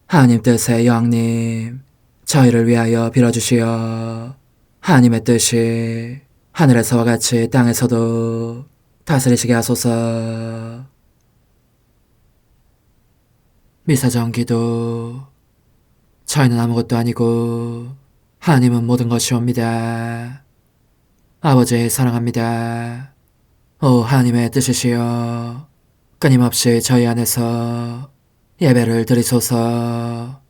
Speaker 1: 하나님 뜻의 여왕님, 저희를 위하여 빌어주시어 하나님의 뜻이 하늘에서와 같이 땅에서도 다스리시게 하소서. 미사정 기도. 저희는 아무것도 아니고 하나님은 모든 것이옵니다. 아버지 사랑합니다. 오 하나님의 뜻이시여, 끊임없이 저희 안에서 예배를 드리소서.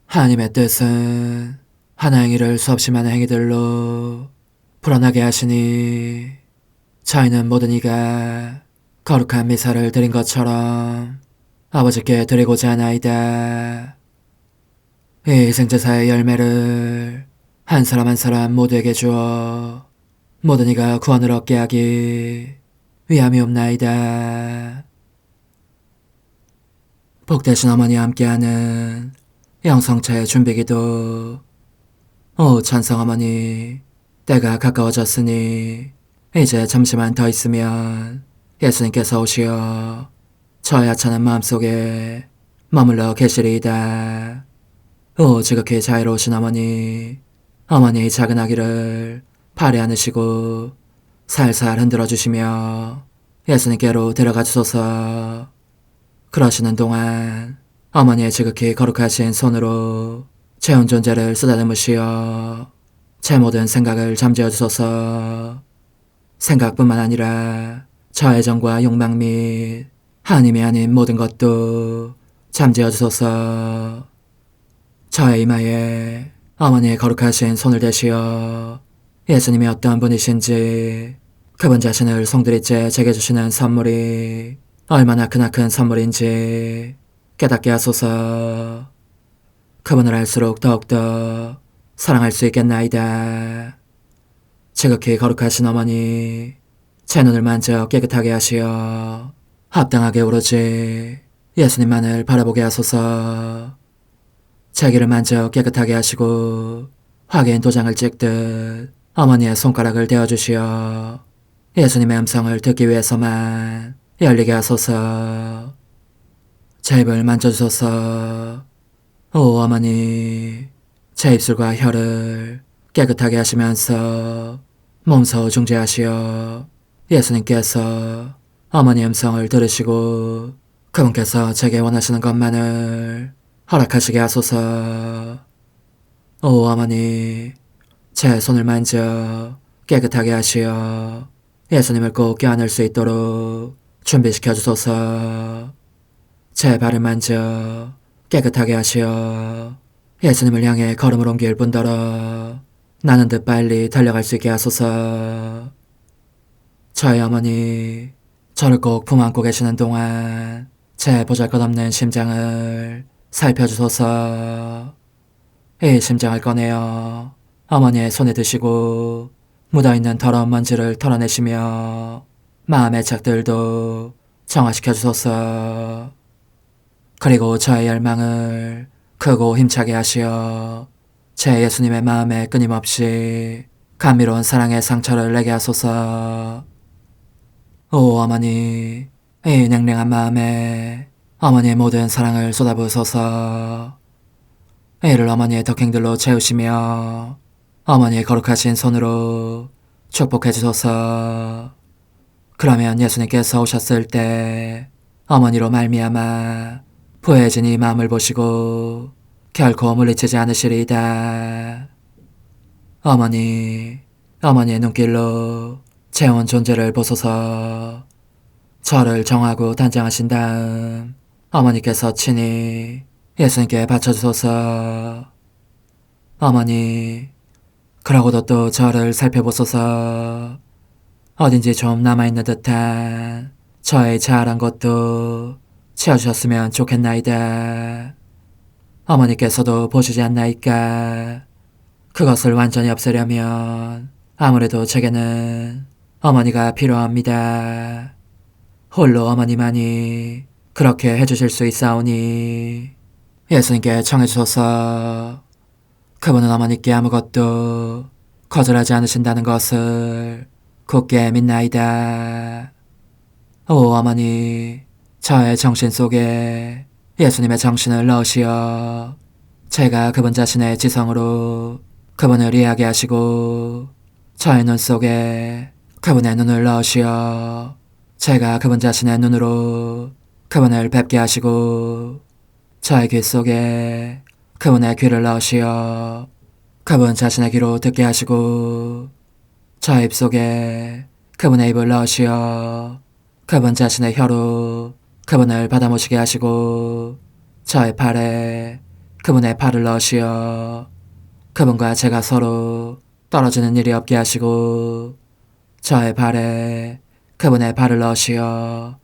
Speaker 1: 하나님의 뜻은 하나 행위를 수없이 많은 행위들로 불어나게 하시니 저희는 모든 이가 거룩한 미사를 드린 것처럼 아버지께 드리고자 하나이다. 이 희생제사의 열매를 한 사람 한 사람 모두에게 주어 모든 이가 구원을 얻게 하기 위함이옵나이다. 복되신 어머니와 함께하는 영성차의 준비기도. 오 찬성 어머니, 때가 가까워졌으니 이제 잠시만 더 있으면 예수님께서 오시어 저의 하찮은 마음속에 머물러 계시리이다. 오 지극히 자유로우신 어머니, 어머니의 작은 아기를 팔에 안으시고 살살 흔들어 주시며 예수님께로 데려가 주소서. 그러시는 동안 어머니의 지극히 거룩하신 손으로 제 온 존재를 쓰다듬으시어 제 모든 생각을 잠재워 주소서. 생각뿐만 아니라 저 애정과 욕망 및 하나님이 아닌 모든 것도 잠재워 주소서. 저의 이마에 어머니의 거룩하신 손을 대시어 예수님이 어떤 분이신지, 그분 자신을 송두리째 제게 주시는 선물이 얼마나 크나큰 선물인지 깨닫게 하소서. 그분을 알수록 더욱더 사랑할 수 있겠나이다. 지극히 거룩하신 어머니, 제 눈을 만져 깨끗하게 하시어 합당하게 오로지 예수님만을 바라보게 하소서. 제 귀를 만져 깨끗하게 하시고 확인 도장을 찍듯 어머니의 손가락을 대어주시어 예수님의 음성을 듣기 위해서만 열리게 하소서. 제 입을 만져주소서. 오 어머니, 제 입술과 혀를 깨끗하게 하시면서 몸소 중재하시어 예수님께서 어머니의 음성을 들으시고 그분께서 제게 원하시는 것만을 허락하시게 하소서. 오 어머니, 제 손을 만져 깨끗하게 하시어 예수님을 꼭 껴안을 수 있도록 준비시켜 주소서. 제 발을 만져 깨끗하게 하시어 예수님을 향해 걸음을 옮길 뿐더러 나는 듯 빨리 달려갈 수 있게 하소서. 저희 어머니, 저를 꼭 품안고 계시는 동안 제 보잘것없는 심장을 살펴주소서. 이 심장을 꺼내어 어머니의 손에 드시고 묻어있는 더러운 먼지를 털어내시며 마음의 착들도 정화시켜 주소서. 그리고 저의 열망을 크고 힘차게 하시어 제 예수님의 마음에 끊임없이 감미로운 사랑의 상처를 내게 하소서. 오 어머니, 이 냉랭한 마음에 어머니의 모든 사랑을 쏟아부으소서. 이를 어머니의 덕행들로 채우시며 어머니의 거룩하신 손으로 축복해 주소서. 그러면 예수님께서 오셨을 때 어머니로 말미암아 부해진 이 마음을 보시고 결코 물리치지 않으시리이다. 어머니, 어머니의 눈길로 제 온 존재를 보소서. 저를 정하고 단장하신 다음 어머니께서 친히 예수님께 바쳐주소서. 어머니, 그러고도 또 저를 살펴보소서. 어딘지 좀 남아있는 듯한 저의 자아란 것도 채워주셨으면 좋겠나이다. 어머니께서도 보시지 않나이까? 그것을 완전히 없애려면 아무래도 제게는 어머니가 필요합니다. 홀로 어머니만이 그렇게 해주실 수 있사오니 예수님께 청해주소서. 그분은 어머니께 아무것도 거절하지 않으신다는 것을 굳게 믿나이다. 오 어머니, 저의 정신 속에 예수님의 정신을 넣으시어 제가 그분 자신의 지성으로 그분을 이해하게 하시고 저의 눈 속에 그분의 눈을 넣으시어 제가 그분 자신의 눈으로 그분을 뵙게 하시고 저의 귀 속에 그분의 귀를 넣으시어 그분 자신의 귀로 듣게 하시고 저의 입 속에 그분의 입을 넣으시어 그분 자신의 혀로 그분을 받아모시게 하시고 저의 팔에 그분의 팔을 넣으시어 그분과 제가 서로 떨어지는 일이 없게 하시고 저의 발에 그분의 발을 넣으시어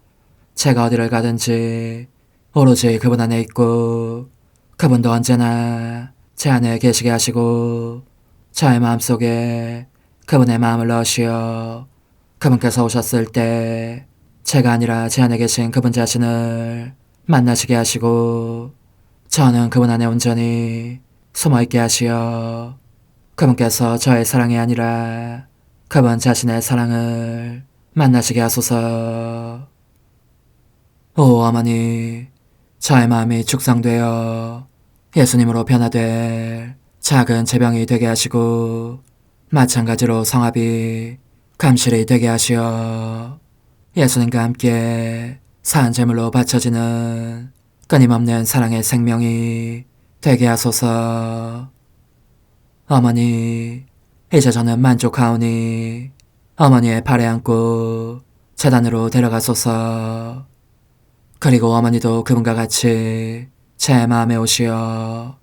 Speaker 1: 제가 어디를 가든지 오로지 그분 안에 있고 그분도 언제나 제 안에 계시게 하시고 저의 마음속에 그분의 마음을 넣으시어 그분께서 오셨을 때 제가 아니라 제 안에 계신 그분 자신을 만나시게 하시고 저는 그분 안에 온전히 숨어있게 하시어 그분께서 저의 사랑이 아니라 그분 자신의 사랑을 만나시게 하소서. 오 어머니, 저의 마음이 축성되어 예수님으로 변화될 작은 제병이 되게 하시고 마찬가지로 성합이 감실이 되게 하시어 예수님과 함께 산 제물로 바쳐지는 끊임없는 사랑의 생명이 되게 하소서. 어머니, 이제 저는 만족하오니 어머니의 발에 안고 제단으로 데려가소서. 그리고 어머니도 그분과 같이 제 마음에 오시어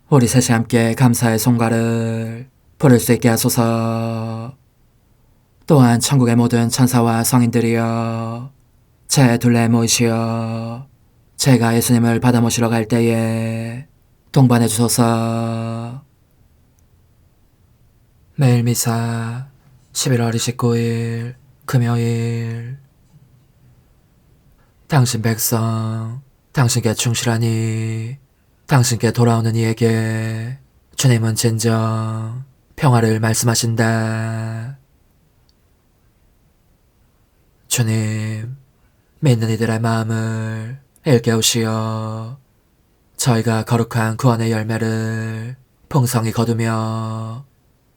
Speaker 1: 우리 셋이 함께 감사의 송가를 부를 수 있게 하소서. 또한 천국의 모든 천사와 성인들이여 제 둘레에 모이시어 제가 예수님을 받아 모시러 갈 때에 동반해 주소서. 매일 미사 11월 29일 금요일. 당신 백성 당신께 충실하니 당신께 돌아오는 이에게 주님은 진정 평화를 말씀하신다. 주님, 믿는 이들의 마음을 일깨우시어 저희가 거룩한 구원의 열매를 풍성히 거두며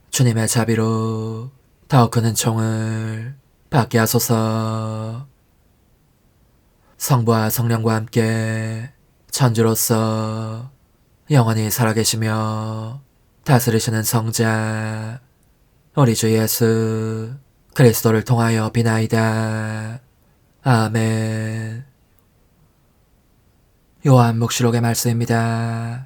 Speaker 1: 주님의 자비로 더욱 큰 은총을 받게 하소서. 성부와 성령과 함께 천주로서 영원히 살아계시며 다스리시는 성자 우리 주 예수 그리스도를 통하여 비나이다. 아멘. 요한 묵시록의 말씀입니다.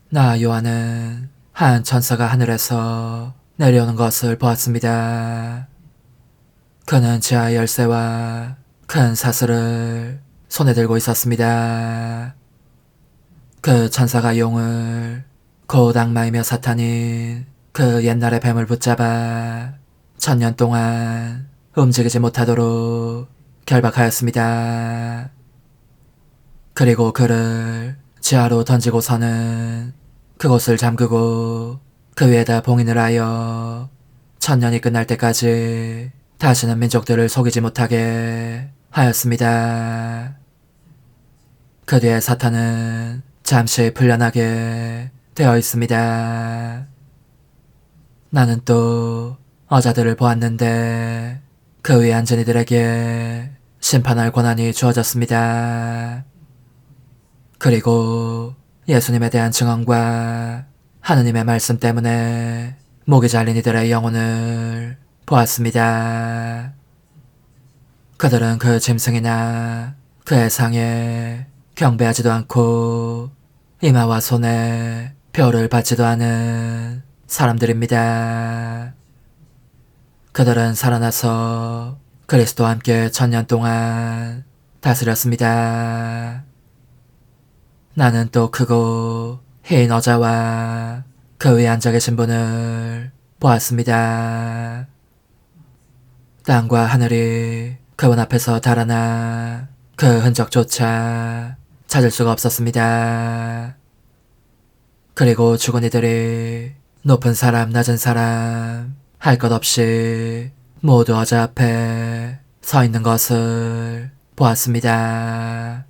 Speaker 1: 나 요한은 한 천사가 하늘에서 내려오는 것을 보았습니다. 그는 지하의 열쇠와 큰 사슬을 손에 들고 있었습니다. 그 천사가 용을 곧 악마이며 사탄인 그 옛날의 뱀을 붙잡아 1000년 동안 움직이지 못하도록 결박하였습니다. 그리고 그를 지하로 던지고서는 그곳을 잠그고 그 위에다 봉인을 하여 1000년이 끝날 때까지 다시는 민족들을 속이지 못하게 하였습니다. 그 뒤에 사탄은 잠시 풀려나게 되어 있습니다. 나는 또 어자들을 보았는데 그 위에 앉은 이들에게 심판할 권한이 주어졌습니다. 그리고 예수님에 대한 증언과 하느님의 말씀 때문에 목이 잘린 이들의 영혼을 보았습니다. 그들은 그 짐승이나 그의 상에 경배하지도 않고 이마와 손에 표를 받지도 않은 사람들입니다. 그들은 살아나서 그리스도와 함께 1000년 동안 다스렸습니다. 나는 또 크고 흰 어자와 그 위에 앉아 계신 분을 보았습니다. 땅과 하늘이 그분 앞에서 달아나 그 흔적조차 찾을 수가 없었습니다. 그리고 죽은 이들이 높은 사람 낮은 사람 할 것 없이 모두 어자 앞에 서 있는 것을 보았습니다.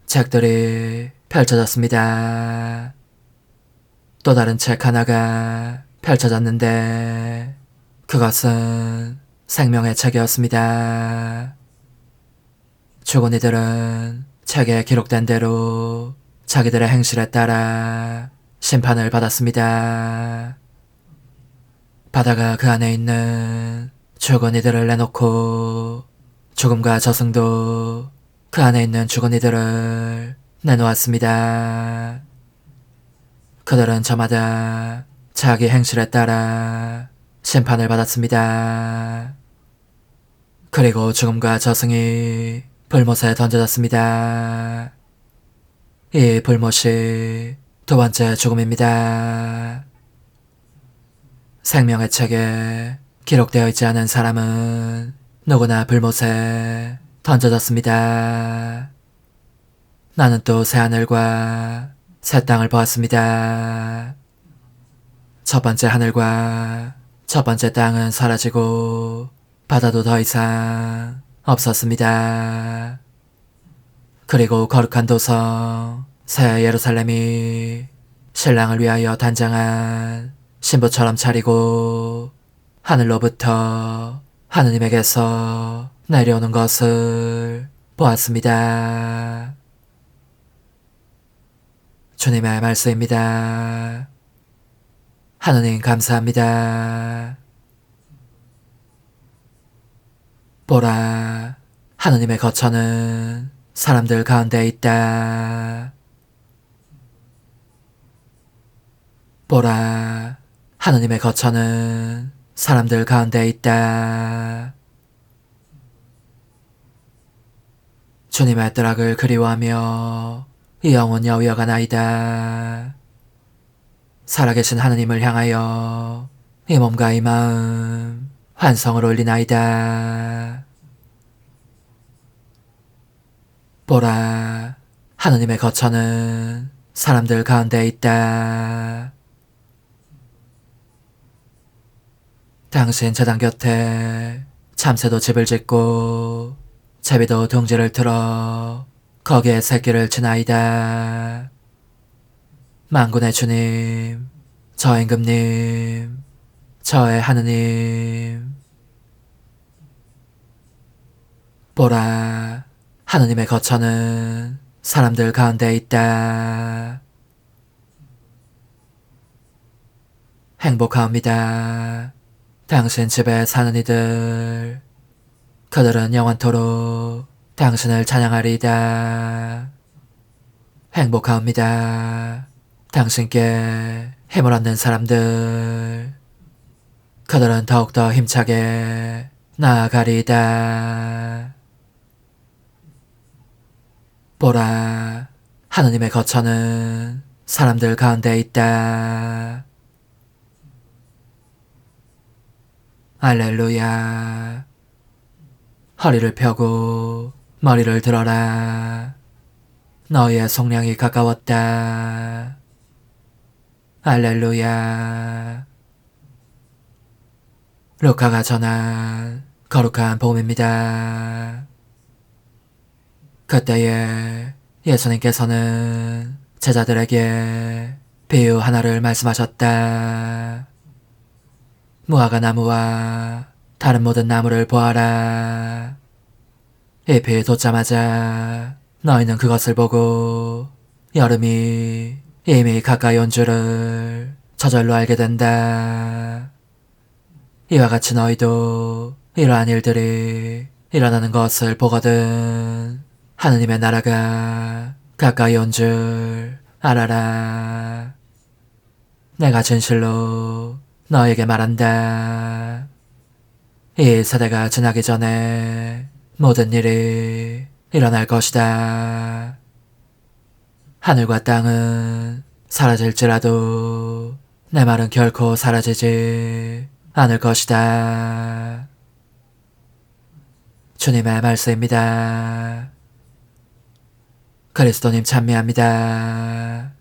Speaker 1: 책들이 펼쳐졌습니다. 또 다른 책 하나가 펼쳐졌는데 그것은 생명의 책이었습니다. 죽은 이들은 책에 기록된 대로 자기들의 행실에 따라 심판을 받았습니다. 바다가 그 안에 있는 죽은 이들을 내놓고 죽음과 저승도 그 안에 있는 죽은 이들을 내놓았습니다. 그들은 저마다 자기 행실에 따라 심판을 받았습니다. 그리고 죽음과 저승이 불못에 던져졌습니다. 이 불못이 두 번째 죽음입니다. 생명의 책에 기록되어 있지 않은 사람은 누구나 불못에 던져졌습니다. 나는 또 새하늘과 새 땅을 보았습니다. 첫 번째 하늘과 첫 번째 땅은 사라지고 바다도 더 이상 없었습니다. 그리고 거룩한 도성 새 예루살렘이 신랑을 위하여 단장한 신부처럼 차리고 하늘로부터 하느님에게서 내려오는 것을 보았습니다. 주님의 말씀입니다. 하느님 감사합니다. 보라, 하느님의 거처는 사람들 가운데 있다. 보라, 하느님의 거처는 사람들 가운데 있다. 주님의 뜨락을 그리워하며 이 영혼 여위어가 나이다. 살아계신 하느님을 향하여 이 몸과 이 마음 환성을 올리나이다. 보라, 하느님의 거처는 사람들 가운데 있다. 당신 제단 곁에 참새도 집을 짓고 제비도 둥지를 틀어 거기에 새끼를 치나이다. 만군의 주님, 저 임금님, 저의 하느님. 보라, 하느님의 거처는 사람들 가운데 있다. 행복하옵니다. 당신 집에 사는 이들, 그들은 영원토록 당신을 찬양하리이다. 행복하옵니다. 당신께 힘을 얻는 사람들, 그들은 더욱더 힘차게 나아가리이다. 보라, 하느님의 거처는 사람들 가운데 있다. 할렐루야. 허리를 펴고 머리를 들어라. 너희의 속량이 가까웠다. 할렐루야. 루카가 전한 거룩한 복음입니다. 그때에 예수님께서는 제자들에게 비유 하나를 말씀하셨다. 무화과 나무와 다른 모든 나무를 보아라. 잎이 돋자마자 너희는 그것을 보고 여름이 이미 가까이 온 줄을 저절로 알게 된다. 이와 같이 너희도 이러한 일들이 일어나는 것을 보거든 하느님의 나라가 가까이 온 줄 알아라. 내가 진실로 너에게 말한다. 이 세대가 지나기 전에 모든 일이 일어날 것이다. 하늘과 땅은 사라질지라도 내 말은 결코 사라지지 않을 것이다. 주님의 말씀입니다. 그리스도님 찬미합니다.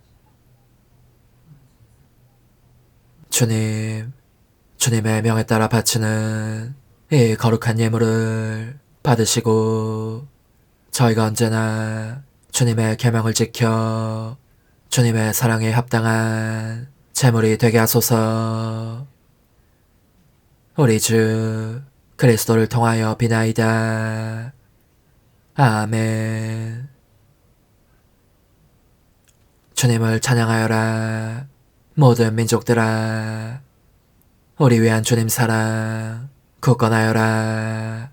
Speaker 1: 주님, 주님의 명에 따라 바치는 이 거룩한 예물을 받으시고 저희가 언제나 주님의 계명을 지켜 주님의 사랑에 합당한 제물이 되게 하소서. 우리 주 그리스도를 통하여 비나이다. 아멘. 주님을 찬양하여라. 모든 민족들아, 우리 위한 주님 사랑 굳건하여라.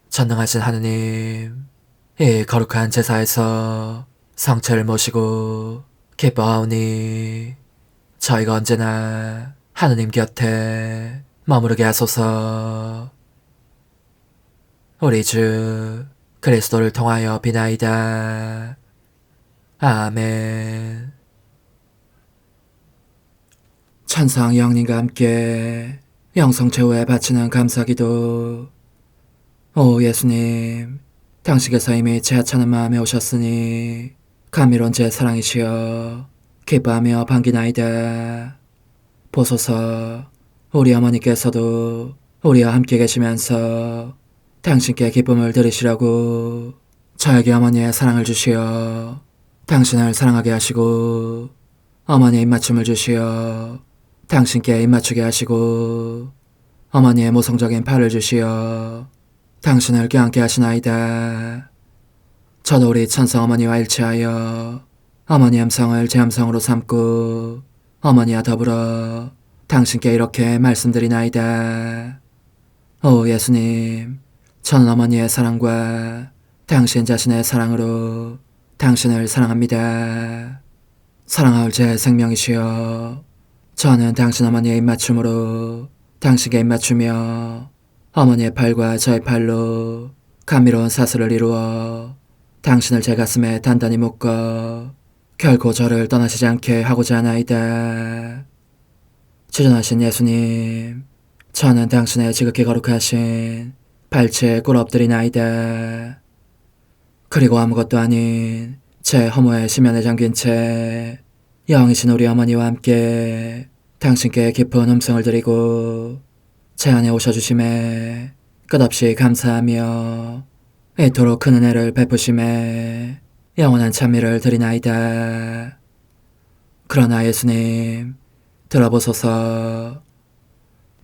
Speaker 1: 전능하신 하느님, 이 거룩한 제사에서 성체를 모시고 기뻐하오니 저희가 언제나 하느님 곁에 머무르게 하소서. 우리 주 그리스도를 통하여 비나이다. 아멘. 찬상 영님과 함께 영성 최후에 바치는 감사기도. 오 예수님, 당신께서 이미 제하찮은 마음에 오셨으니 감미로운 제 사랑이시여 기뻐하며 반기나이다. 보소서, 우리 어머니께서도 우리와 함께 계시면서 당신께 기쁨을 들으시라고 저에게 어머니의 사랑을 주시어 당신을 사랑하게 하시고 어머니의 입맞춤을 주시어 당신께 입맞추게 하시고 어머니의 모성적인 팔을 주시어 당신을 껴안게 하시나이다. 저도 우리 천성 어머니와 일치하여 어머니 음성을 제 음성으로 삼고 어머니와 더불어 당신께 이렇게 말씀드리나이다. 오 예수님, 저는 어머니의 사랑과 당신 자신의 사랑으로 당신을 사랑합니다. 사랑하올 제 생명이시여, 저는 당신 어머니의 입맞춤으로 당신께 입맞추며 어머니의 팔과 저의 팔로 감미로운 사슬을 이루어 당신을 제 가슴에 단단히 묶어 결코 저를 떠나시지 않게 하고자 하나이다. 지존하신 예수님, 저는 당신의 지극히 거룩하신 발치에 꿇어 엎드리나이다. 그리고 아무것도 아닌 제 허무의 심연에 잠긴 채 영이신 우리 어머니와 함께 당신께 깊은 음성을 드리고 제 안에 오셔주심에 끝없이 감사하며 이토록 큰 은혜를 베푸심에 영원한 찬미를 드리나이다. 그러나 예수님, 들어보소서.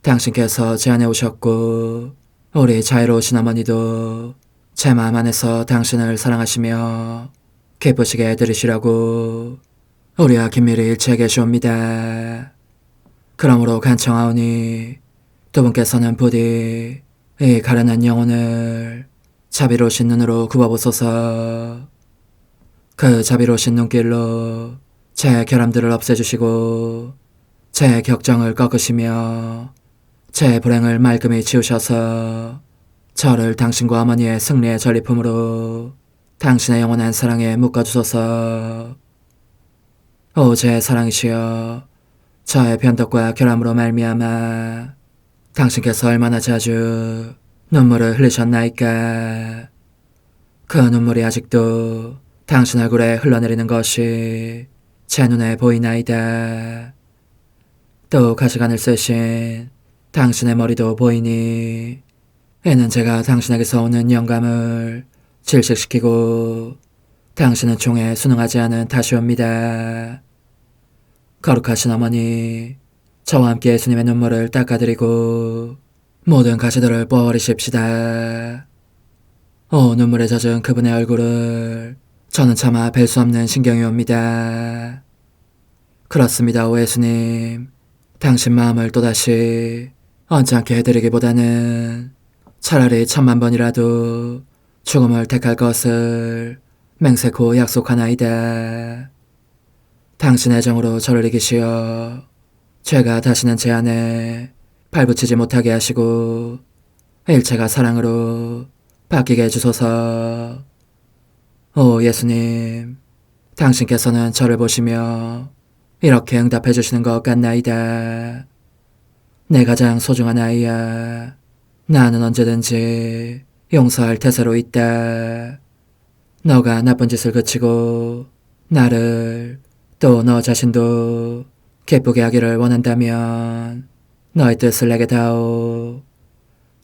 Speaker 1: 당신께서 제 안에 오셨고 우리 자유로우신 어머니도 제 마음 안에서 당신을 사랑하시며 기쁘시게 들으시라고 우리와 긴밀히 일치해 계시옵니다. 그러므로 간청하오니 두 분께서는 부디 이 가련한 영혼을 자비로우신 눈으로 굽어보소서. 그 자비로우신 눈길로 제 결함들을 없애주시고 제 격정을 꺾으시며 제 불행을 말끔히 지우셔서 저를 당신과 어머니의 승리의 전리품으로 당신의 영원한 사랑에 묶어주소서. 오 제 사랑이시여, 저의 변덕과 결함으로 말미암아 당신께서 얼마나 자주 눈물을 흘리셨나이까. 그 눈물이 아직도 당신 얼굴에 흘러내리는 것이 제 눈에 보이나이다. 또 가시관을 쓰신 당신의 머리도 보이니 이는 제가 당신에게서 오는 영감을 질식시키고 당신은 종에 순응하지 않은 탓이옵니다. 거룩하신 어머니, 저와 함께 예수님의 눈물을 닦아드리고 모든 가시들을 뽑아버리십시다. 오 눈물에 젖은 그분의 얼굴을 저는 차마 뵐 수 없는 신경이 옵니다. 그렇습니다, 오 예수님. 당신 마음을 또다시 언짢게 해드리기보다는 차라리 10,000,000번이라도 죽음을 택할 것을 맹세코 약속하나이다. 당신 애정으로 저를 이기시어 죄가 다시는 제 안에 발붙이지 못하게 하시고 일체가 사랑으로 바뀌게 해주소서. 오 예수님, 당신께서는 저를 보시며 이렇게 응답해 주시는 것 같나이다. 내 가장 소중한 아이야, 나는 언제든지 용서할 태세로 있다. 너가 나쁜 짓을 그치고 나를 또 너 자신도 기쁘게 하기를 원한다면 너의 뜻을 내게 다오.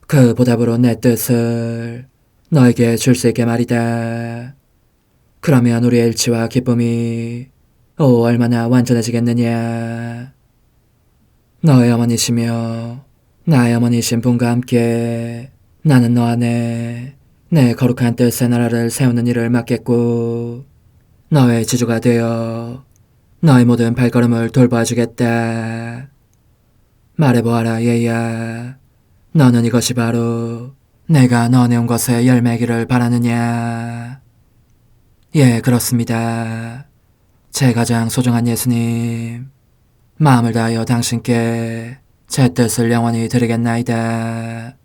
Speaker 1: 그 보답으로 내 뜻을 너에게 줄 수 있게 말이다. 그러면 우리의 일치와 기쁨이 얼마나 완전해지겠느냐. 너의 어머니시며 나의 어머니신 분과 함께 나는 너 안에 내 거룩한 뜻의 나라를 세우는 일을 맡겠고 너의 지주가 되어 너의 모든 발걸음을 돌봐주겠다. 말해보아라 얘야, 너는 이것이 바로 내가 너네 온 것의 열매기를 바라느냐. 예, 그렇습니다. 제 가장 소중한 예수님, 마음을 다하여 당신께 제 뜻을 영원히 드리겠나이다.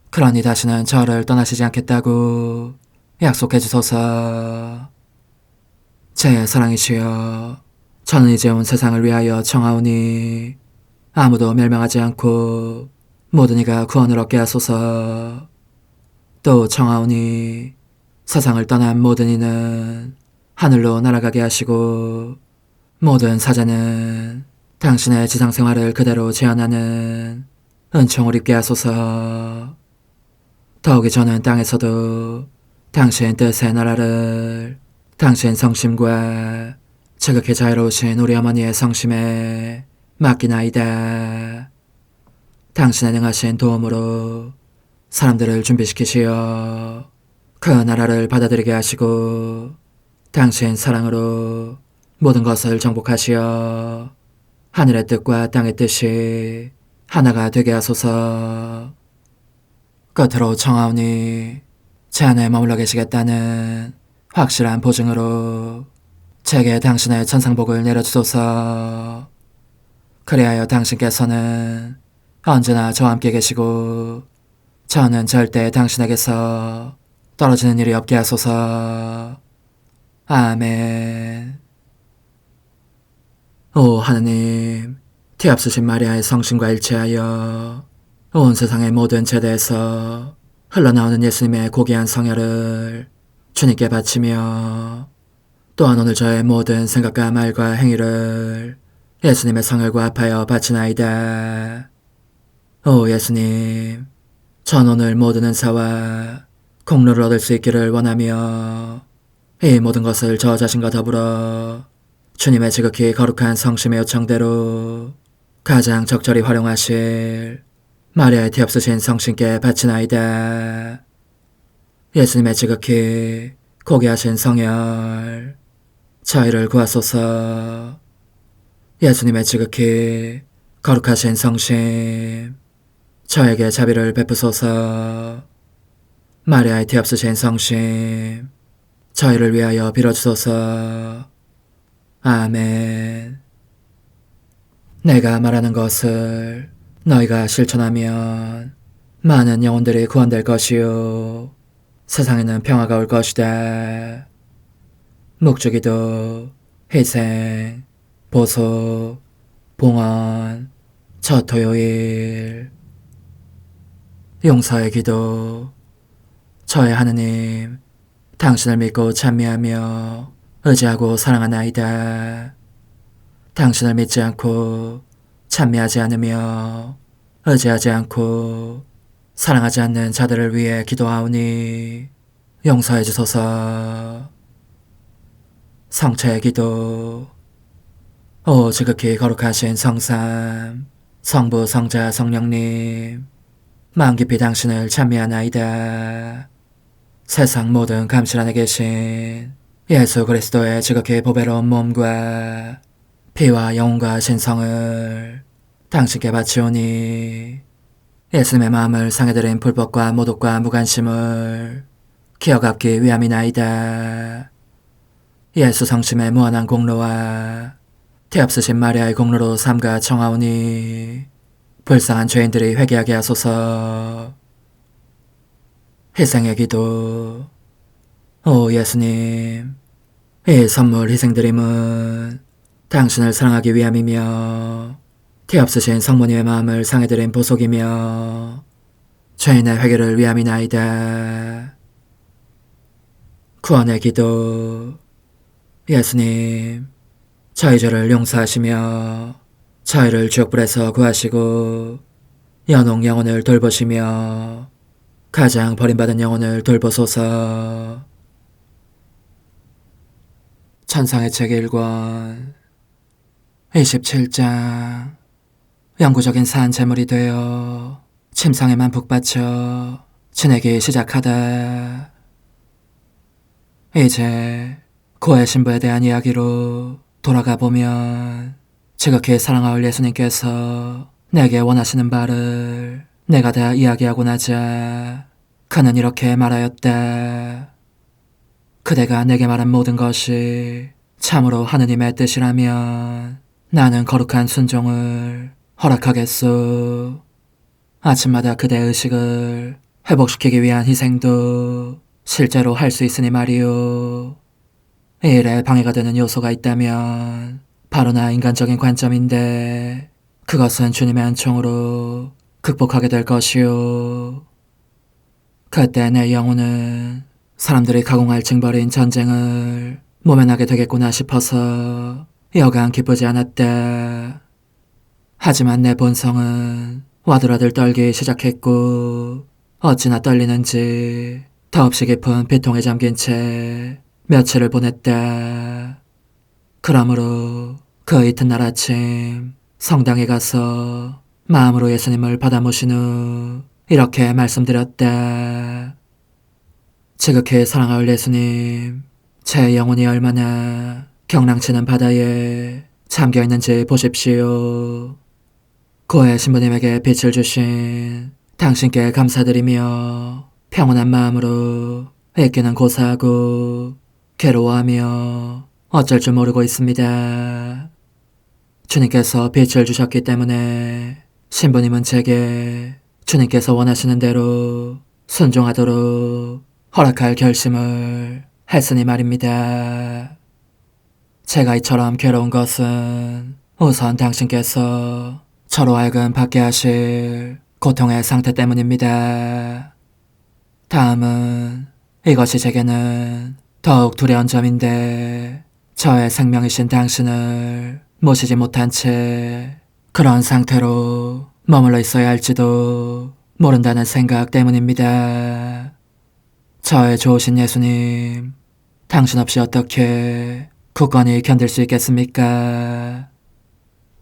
Speaker 1: 그러니 다시는 저를 떠나시지 않겠다고 약속해 주소서. 제 사랑이시여, 저는 이제 온 세상을 위하여 청하오니 아무도 멸망하지 않고 모든 이가 구원을 얻게 하소서. 또 청하오니 세상을 떠난 모든 이는 하늘로 날아가게 하시고 모든 사자는 당신의 지상생활을 그대로 재현하는 은총을 입게 하소서. 더욱이 저는 땅에서도 당신 뜻의 나라를 당신 성심과 지극히 자유로우신 우리 어머니의 성심에 맡기나이다. 당신의 능하신 도움으로 사람들을 준비시키시어 그 나라를 받아들이게 하시고 당신 사랑으로 모든 것을 정복하시어 하늘의 뜻과 땅의 뜻이 하나가 되게 하소서. 끝으로 청하오니 제 안에 머물러 계시겠다는 확실한 보증으로 제게 당신의 천상복을 내려주소서. 그리하여 당신께서는 언제나 저와 함께 계시고 저는 절대 당신에게서 떨어지는 일이 없게 하소서. 아멘. 오 하느님, 뒤앞서신 마리아의 성신과 일치하여 온 세상의 모든 제대에서 흘러나오는 예수님의 고귀한 성혈을 주님께 바치며 또한 오늘 저의 모든 생각과 말과 행위를 예수님의 성혈과 합하여 바치나이다. 오 예수님, 전 오늘 모든 은사와 공로를 얻을 수 있기를 원하며 이 모든 것을 저 자신과 더불어 주님의 지극히 거룩한 성심의 요청대로 가장 적절히 활용하실 마리아의 뒤엎으신 성신께 바치나이다. 예수님의 지극히 고귀하신 성혈, 저희를 구하소서. 예수님의 지극히 거룩하신 성심, 저에게 자비를 베푸소서. 마리아의 뒤엎으신 성심, 저희를 위하여 빌어주소서. 아멘. 내가 말하는 것을 너희가 실천하면 많은 영혼들이 구원될 것이요 세상에는 평화가 올 것이다. 묵주기도, 희생, 보속, 봉헌, 첫 토요일. 용서의 기도. 저의 하느님, 당신을 믿고 찬미하며 의지하고 사랑하나이다. 당신을 믿지 않고 찬미하지 않으며 의지하지 않고 사랑하지 않는 자들을 위해 기도하오니 용서해 주소서. 성체의 기도. 오 지극히 거룩하신 성삼, 성부, 성자, 성령님, 마음 깊이 당신을 찬미하나이다. 세상 모든 감실 안에 계신 예수 그리스도의 지극히 보배로운 몸과 피와 영혼과 신성을 당신께 바치오니 예수님의 마음을 상해드린 불법과 모독과 무관심을 기어갚기 위함이나이다. 예수 성심의 무한한 공로와 뒤앞서신 마리아의 공로로 삼가 청하오니 불쌍한 죄인들이 회개하게 하소서. 희생의 기도. 오 예수님, 이 선물 희생드림은 당신을 사랑하기 위함이며 뒤앞서신 성모님의 마음을 상해드린 보속이며 죄인의 회개를 위함이나이다. 구원의 기도. 예수님, 저희 죄를 용서하시며 저희를 지옥불에서 구하시고 연옥 영혼을 돌보시며 가장 버림받은 영혼을 돌보소서. 천상의 책 1권 27장. 영구적인 산 제물이 되어 침상에만 북받쳐 지내기 시작하다. 이제 고해 신부에 대한 이야기로 돌아가 보면 지극히 사랑하올 예수님께서 내게 원하시는 바를 내가 다 이야기하고 나자 그는 이렇게 말하였다. 그대가 내게 말한 모든 것이 참으로 하느님의 뜻이라면 나는 거룩한 순종을 허락하겠소. 아침마다 그대의 의식을 회복시키기 위한 희생도 실제로 할 수 있으니 말이오. 이 일에 방해가 되는 요소가 있다면 바로 나 인간적인 관점인데 그것은 주님의 은총으로 극복하게 될 것이오. 그때 내 영혼은 사람들이 가공할 징벌인 전쟁을 모면하게 되겠구나 싶어서 여간 기쁘지 않았다. 하지만 내 본성은 와들와들 떨기 시작했고 어찌나 떨리는지 더없이 깊은 비통에 잠긴 채 며칠을 보냈다. 그러므로 그 이튿날 아침 성당에 가서 마음으로 예수님을 받아 모신 후 이렇게 말씀드렸다. 지극히 사랑하올 예수님, 제 영혼이 얼마나 경랑치는 바다에 잠겨있는지 보십시오. 고해 신부님에게 빛을 주신 당신께 감사드리며 평온한 마음으로 애끼는 고사하고 괴로워하며 어쩔 줄 모르고 있습니다. 주님께서 빛을 주셨기 때문에 신부님은 제게 주님께서 원하시는 대로 순종하도록 허락할 결심을 했으니 말입니다. 제가 이처럼 괴로운 것은 우선 당신께서 저로 하여금 받게 하실 고통의 상태 때문입니다. 다음은 이것이 제게는 더욱 두려운 점인데 저의 생명이신 당신을 모시지 못한 채 그런 상태로 머물러 있어야 할지도 모른다는 생각 때문입니다. 저의 좋으신 예수님, 당신 없이 어떻게 굳건히 견딜 수 있겠습니까?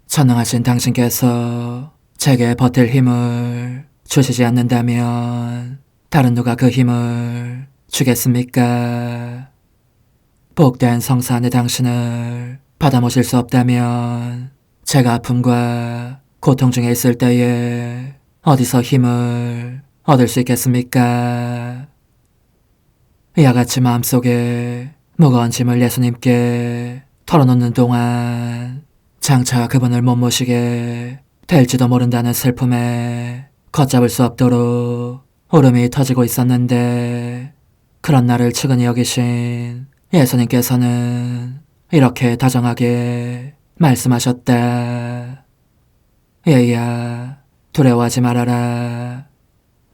Speaker 1: 전능하신 당신께서 제게 버틸 힘을 주시지 않는다면 다른 누가 그 힘을 주겠습니까? 복된 성사 안에 당신을 받아 모실 수 없다면 제가 아픔과 고통 중에 있을 때에 어디서 힘을 얻을 수 있겠습니까? 이와 같이 마음속에 무거운 짐을 예수님께 털어놓는 동안 장차 그분을 못 모시게 될지도 모른다는 슬픔에 걷잡을 수 없도록 울음이 터지고 있었는데 그런 나를 측은히 여기신 예수님께서는 이렇게 다정하게 말씀하셨다. 얘야, 두려워하지 말아라.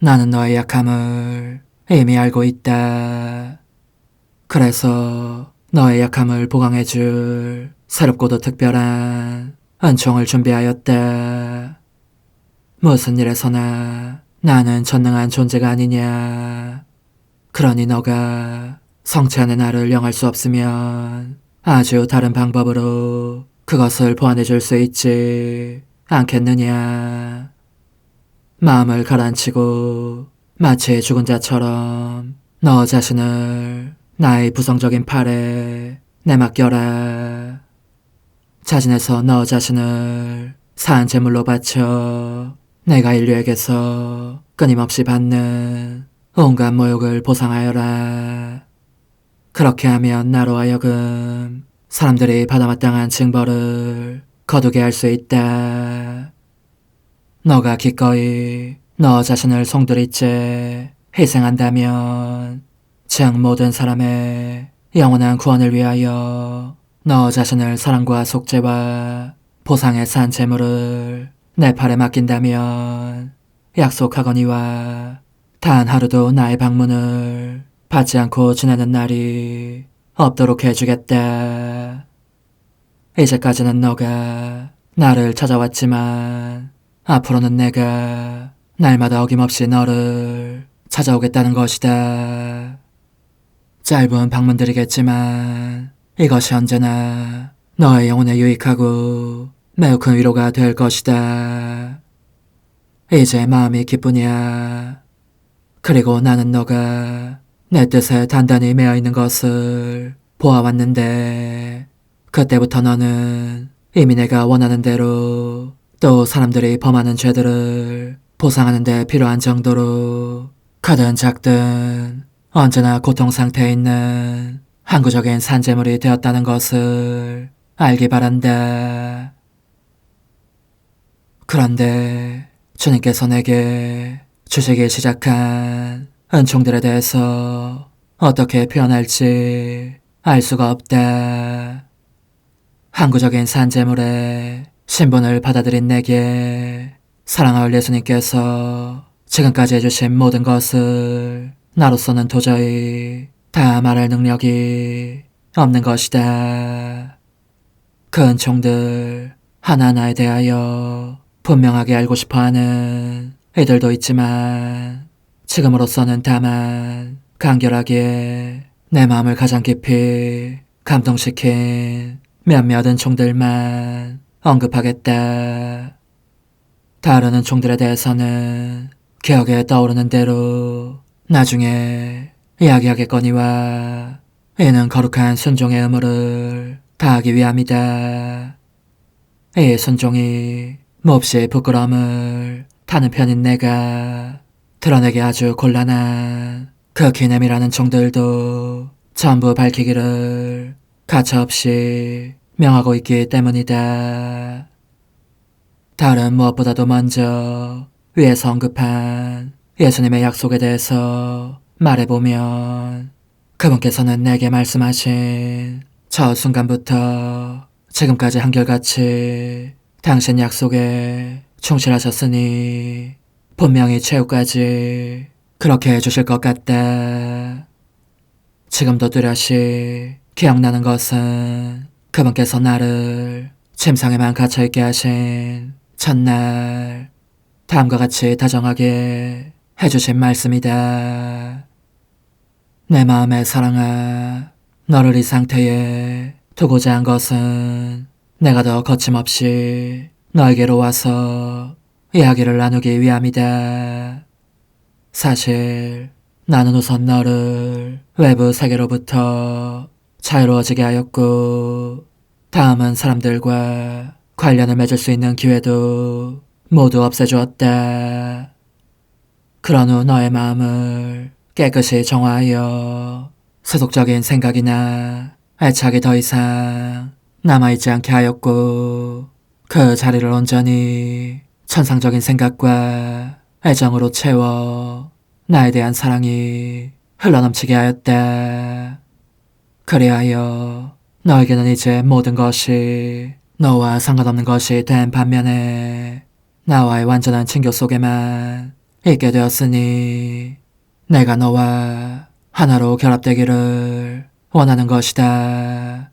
Speaker 1: 나는 너의 약함을 이미 알고 있다. 그래서 너의 약함을 보강해줄 새롭고도 특별한 은총을 준비하였다. 무슨 일에서나 나는 전능한 존재가 아니냐. 그러니 너가 성체 안의 나를 영할 수 없으면 아주 다른 방법으로 그것을 보완해 줄 수 있지 않겠느냐. 마음을 가라앉히고 마치 죽은 자처럼 너 자신을 나의 부정적인 팔에 내맡겨라. 자진해서 너 자신을 사한 제물로 바쳐 내가 인류에게서 끊임없이 받는 온갖 모욕을 보상하여라. 그렇게 하면 나로 하여금 사람들이 받아 마땅한 징벌을 거두게 할 수 있다. 너가 기꺼이 너 자신을 송두리째 희생한다면 즉 모든 사람의 영원한 구원을 위하여 너 자신을 사랑과 속죄와 보상의 산 제물을 내 팔에 맡긴다면 약속하거니와 단 하루도 나의 방문을 받지 않고 지내는 날이 없도록 해주겠다. 이제까지는 너가 나를 찾아왔지만 앞으로는 내가 날마다 어김없이 너를 찾아오겠다는 것이다. 짧은 방문들이겠지만 이것이 언제나 너의 영혼에 유익하고 매우 큰 위로가 될 것이다. 이제 마음이 기쁘냐. 그리고 나는 너가 내 뜻에 단단히 매어있는 것을 보아왔는데 그때부터 너는 이미 내가 원하는 대로 또 사람들이 범하는 죄들을 보상하는 데 필요한 정도로 크든 작든 언제나 고통 상태에 있는 항구적인 산재물이 되었다는 것을 알기 바란다. 그런데 주님께서 내게 주시기 시작한 은총들에 대해서 어떻게 표현할지 알 수가 없다. 항구적인 산재물에 신분을 받아들인 내게 사랑할 예수님께서 지금까지 해주신 모든 것을 나로서는 도저히 다 말할 능력이 없는 것이다. 그 은총들 하나하나에 대하여 분명하게 알고 싶어하는 이들도 있지만 지금으로서는 다만 간결하게 내 마음을 가장 깊이 감동시킨 몇몇 은총들만 언급하겠다. 다른 은총들에 대해서는 기억에 떠오르는 대로 나중에 이야기하겠거니와 이는 거룩한 순종의 의무를 다하기 위함이다. 이 순종이 몹시 부끄러움을 타는 편인 내가 드러내기 아주 곤란한 그 기냄이라는 종들도 전부 밝히기를 가차없이 명하고 있기 때문이다. 다른 무엇보다도 먼저 위에서 언급한 예수님의 약속에 대해서 말해보면, 그분께서는 내게 말씀하신 저 순간부터 지금까지 한결같이 당신 약속에 충실하셨으니 분명히 최후까지 그렇게 해주실 것 같다. 지금도 뚜렷이 기억나는 것은 그분께서 나를 침상에만 갇혀있게 하신 첫날 다음과 같이 다정하게 해주신 말씀이다. 내 마음의 사랑아, 너를 이 상태에 두고자 한 것은 내가 더 거침없이 너에게로 와서 이야기를 나누기 위함이다. 사실 나는 우선 너를 외부 세계로부터 자유로워지게 하였고, 다음은 사람들과 관련을 맺을 수 있는 기회도 모두 없애주었다. 그런 후 너의 마음을 깨끗이 정화하여 세속적인 생각이나 애착이 더 이상 남아있지 않게 하였고, 그 자리를 온전히 천상적인 생각과 애정으로 채워 나에 대한 사랑이 흘러넘치게 하였다. 그리하여 너에게는 이제 모든 것이 너와 상관없는 것이 된 반면에 나와의 완전한 친교 속에만 있게 되었으니, 내가 너와 하나로 결합되기를 원하는 것이다.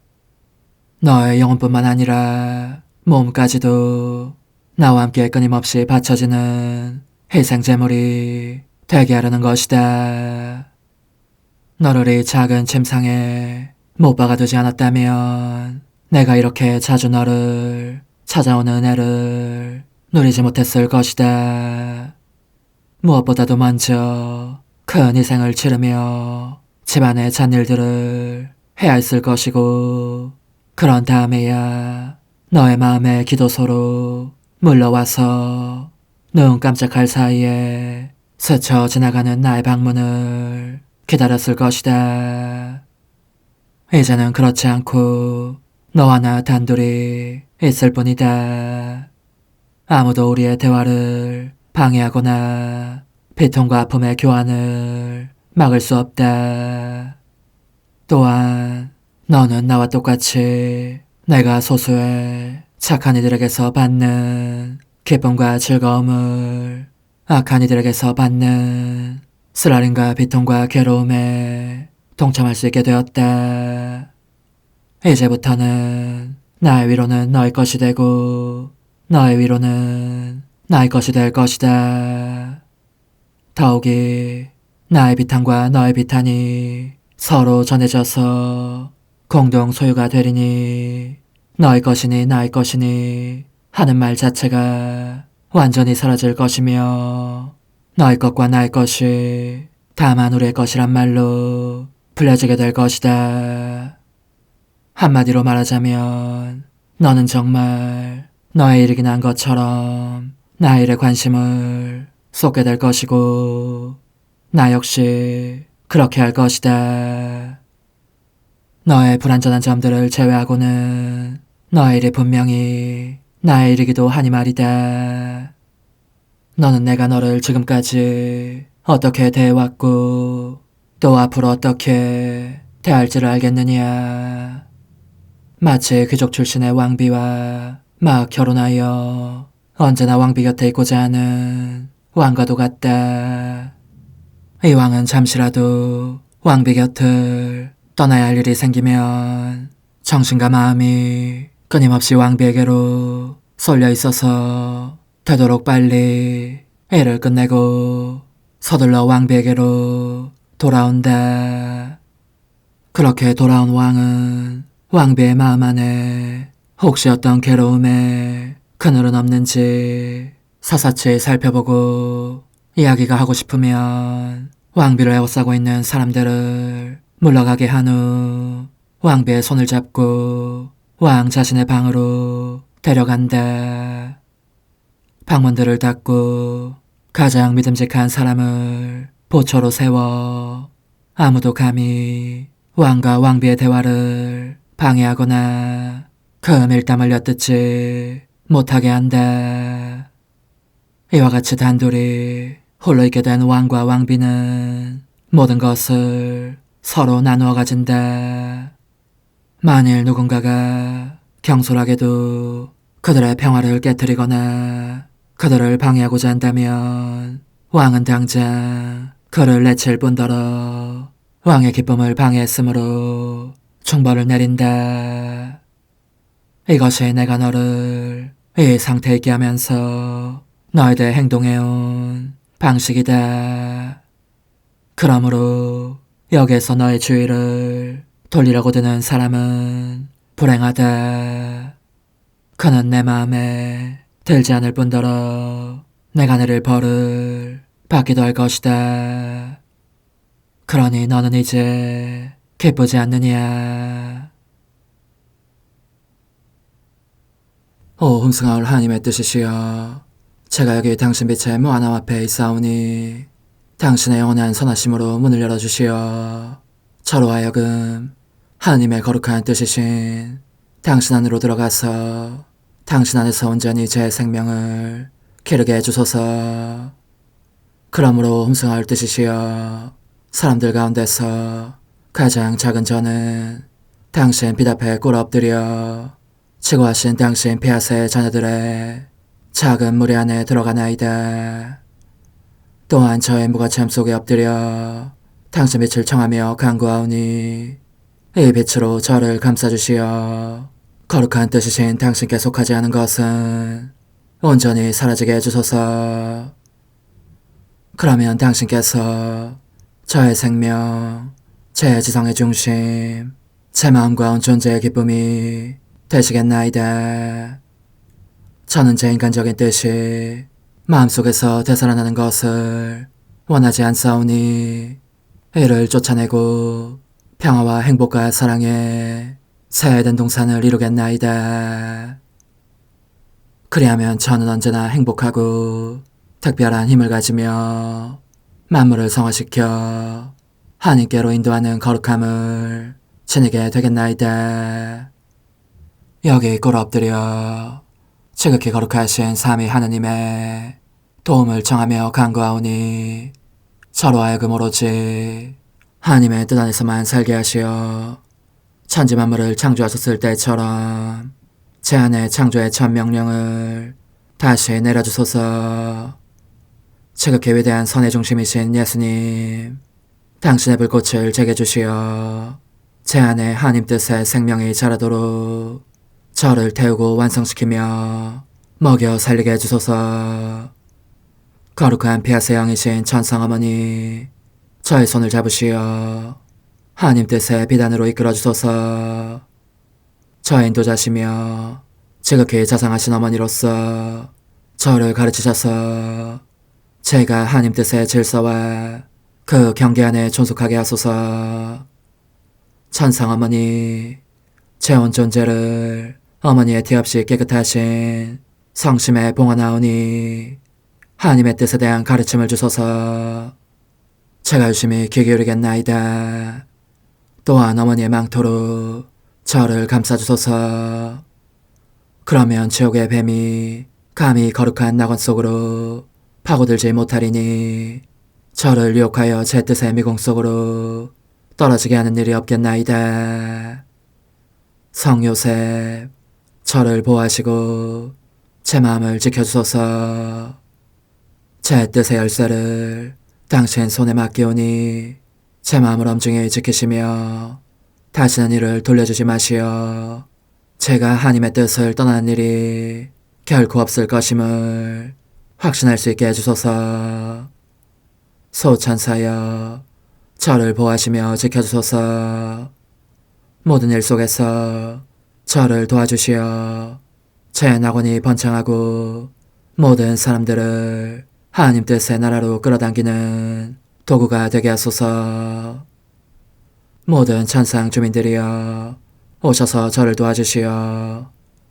Speaker 1: 너의 영혼뿐만 아니라 몸까지도 나와 함께 끊임없이 바쳐지는 희생제물이 되게 하려는 것이다. 너를 이 작은 침상에 못 박아두지 않았다면 내가 이렇게 자주 너를 찾아오는 은혜를 누리지 못했을 것이다. 무엇보다도 먼저 큰 희생을 치르며 집안의 잔일들을 해야 했을 것이고, 그런 다음에야 너의 마음의 기도소로 물러와서 눈 깜짝할 사이에 스쳐 지나가는 나의 방문을 기다렸을 것이다. 이제는 그렇지 않고 너와 나 단둘이 있을 뿐이다. 아무도 우리의 대화를 방해하거나 비통과 아픔의 교환을 막을 수 없다. 또한 너는 나와 똑같이 내가 소수의 착한 이들에게서 받는 기쁨과 즐거움을 악한 이들에게서 받는 쓰라림과 비통과 괴로움에 동참할 수 있게 되었다. 이제부터는 나의 위로는 너의 것이 되고 너의 위로는 나의 것이 될 것이다. 더욱이 나의 비탄과 너의 비탄이 서로 전해져서 공동 소유가 되리니, 너의 것이니 나의 것이니 하는 말 자체가 완전히 사라질 것이며, 너의 것과 나의 것이 다만 우리의 것이란 말로 불려지게 될 것이다. 한마디로 말하자면 너는 정말 너의 일이긴 한 것처럼 나의 일에 관심을 쏟게 될 것이고, 나 역시 그렇게 할 것이다. 너의 불완전한 점들을 제외하고는 너의 일이 분명히 나의 일이기도 하니 말이다. 너는 내가 너를 지금까지 어떻게 대해왔고 또 앞으로 어떻게 대할지를 알겠느냐. 마치 귀족 출신의 왕비와 막 결혼하여 언제나 왕비 곁에 있고자 하는 왕과도 같다. 이 왕은 잠시라도 왕비 곁을 떠나야 할 일이 생기면 정신과 마음이 끊임없이 왕비에게로 쏠려 있어서 되도록 빨리 일을 끝내고 서둘러 왕비에게로 돌아온다. 그렇게 돌아온 왕은 왕비의 마음 안에 혹시 어떤 괴로움에 그늘은 없는지 사사치 살펴보고, 이야기가 하고 싶으면 왕비를 에워싸고 있는 사람들을 물러가게 한 후 왕비의 손을 잡고 왕 자신의 방으로 데려간다. 방문들을 닫고 가장 믿음직한 사람을 보초로 세워 아무도 감히 왕과 왕비의 대화를 방해하거나 그 밀담을 엿듣지 못하게 한다. 이와 같이 단둘이 홀로 있게 된 왕과 왕비는 모든 것을 서로 나누어 가진다. 만일 누군가가 경솔하게도 그들의 평화를 깨뜨리거나 그들을 방해하고자 한다면 왕은 당장 그를 내칠 뿐더러 왕의 기쁨을 방해했으므로 중벌을 내린다. 이것이 내가 너를 이 상태에 있게 하면서 너에 대해 행동해온 방식이다. 그러므로 여기에서 너의 주의를 돌리려고 드는 사람은 불행하다. 그는 내 마음에 들지 않을 뿐더러 내가 내릴 벌을 받기도 할 것이다. 그러니 너는 이제 기쁘지 않느냐. 오 hun승하올 하나님의 뜻이시여, 제가 여기 당신 빛의 무한함 앞에 있사오니 당신의 영원한 선하심으로 문을 열어주시어 저로 하여금 하나님의 거룩한 뜻이신 당신 안으로 들어가서 당신 안에서 온전히 제 생명을 기르게 해주소서. 그러므로 hun승하올 뜻이시여, 사람들 가운데서 가장 작은 저는 당신 빛 앞에 꿇어 엎드려 치고하신 당신 폐하세 자녀들의 작은 무리 안에 들어가나이다. 또한 저의 무거참 속에 엎드려 당신 빛을 청하며 간구하오니 이 빛으로 저를 감싸주시어 거룩한 뜻이신 당신께 속하지 않은 것은 온전히 사라지게 해주소서. 그러면 당신께서 저의 생명, 제 지성의 중심, 제 마음과 온 존재의 기쁨이 되시겠나이다. 저는 제 인간적인 뜻이 마음속에서 되살아나는 것을 원하지 않사오니 이를 쫓아내고 평화와 행복과 사랑의 새해된 동산을 이루겠나이다. 그리하면 저는 언제나 행복하고 특별한 힘을 가지며 만물을 성화시켜 하나님께로 인도하는 거룩함을 지니게 되겠나이다. 여기 꿇어 엎드려 지극히 거룩하신 삼위 하느님의 도움을 청하며 간구하오니 저로 하여금 오로지 하나님의 뜻 안에서만 살게 하시어 천지 만물을 창조하셨을 때처럼 제 안에 창조의 첫 명령을 다시 내려주소서. 지극히 위대한 선의 중심이신 예수님, 당신의 불꽃을 제게 주시어 제 안에 하나님 뜻의 생명이 자라도록 저를 태우고 완성시키며 먹여 살리게 해주소서. 거룩한 피아세 영이신 천성어머니, 저의 손을 잡으시어 하나님 뜻의 비단으로 이끌어주소서. 저의 인도자시며 지극히 자상하신 어머니로서 저를 가르치셔서 제가 하나님 뜻의 질서와 그 경계 안에 존속하게 하소서. 천상어머니, 제 온 존재를 어머니의 티 없이 깨끗하신 성심에 봉헌하오니 하나님의 뜻에 대한 가르침을 주소서. 제가 열심히 귀 기울이겠나이다. 또한 어머니의 망토로 저를 감싸주소서. 그러면 지옥의 뱀이 감히 거룩한 낙원 속으로 파고들지 못하리니 저를 유혹하여 제 뜻의 미궁 속으로 떨어지게 하는 일이 없겠나이다. 성 요셉, 저를 보호하시고 제 마음을 지켜주소서. 제 뜻의 열쇠를 당신 손에 맡기오니 제 마음을 엄중히 지키시며 다시는 이를 돌려주지 마시어 제가 하나님의 뜻을 떠나는 일이 결코 없을 것임을 확신할 수 있게 해주소서. 소천사여, 저를 보호하시며 지켜주소서. 모든 일 속에서 저를 도와주시어 제 낙원이 번창하고 모든 사람들을 하나님 뜻의 나라로 끌어당기는 도구가 되게 하소서. 모든 천상 주민들이여, 오셔서 저를 도와주시어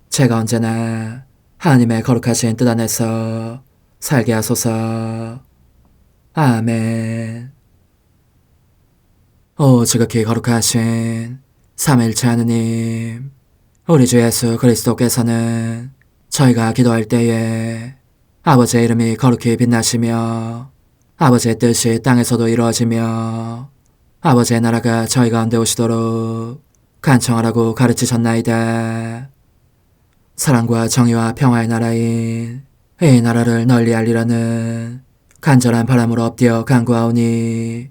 Speaker 1: 제가 언제나 하나님의 거룩하신 뜻 안에서 살게 하소서. 아멘. 오 지극히 거룩하신 삼위일체 하느님, 우리 주 예수 그리스도께서는 저희가 기도할 때에 아버지의 이름이 거룩히 빛나시며 아버지의 뜻이 땅에서도 이루어지며 아버지의 나라가 저희 가운데 오시도록 간청하라고 가르치셨나이다. 사랑과 정의와 평화의 나라인 이 나라를 널리 알리라는 간절한 바람으로 엎드려 간구하오니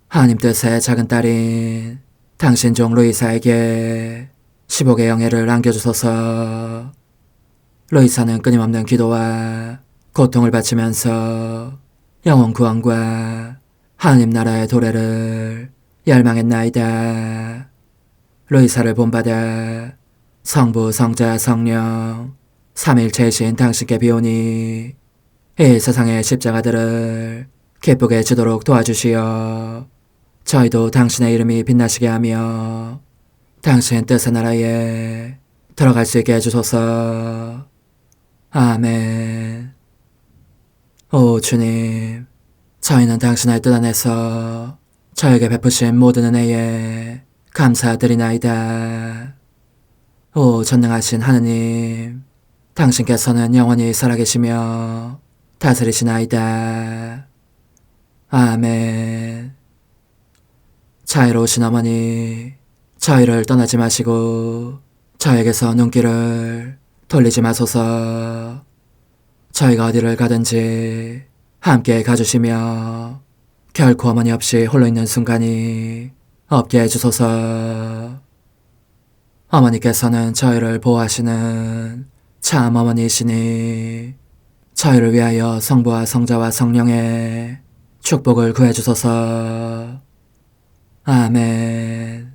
Speaker 1: 하나님 뜻의 작은 딸인 당신 종 루이사에게 10억의 영예를 안겨주소서. 루이사는 끊임없는 기도와 고통을 바치면서 영혼 구원과 하나님 나라의 도래를 열망했나이다. 루이사를 본받아 성부, 성자, 성령 삼위일체이신 당신께 비오니 이 세상의 십자가들을 기쁘게 지도록 도와주시어 저희도 당신의 이름이 빛나시게 하며 당신 뜻의 나라에 들어갈 수 있게 해주소서. 아멘. 오 주님, 저희는 당신의 뜻 안에서 저에게 베푸신 모든 은혜에 감사드리나이다. 오 전능하신 하느님, 당신께서는 영원히 살아계시며 다스리시나이다. 아멘. 자애로우신 어머니, 저희를 떠나지 마시고 저에게서 눈길을 돌리지 마소서. 저희가 어디를 가든지 함께 가주시며 결코 어머니 없이 홀로 있는 순간이 없게 해주소서. 어머니께서는 저희를 보호하시는 참 어머니이시니 저희를 위하여 성부와 성자와 성령의 축복을 구해주소서. 아멘.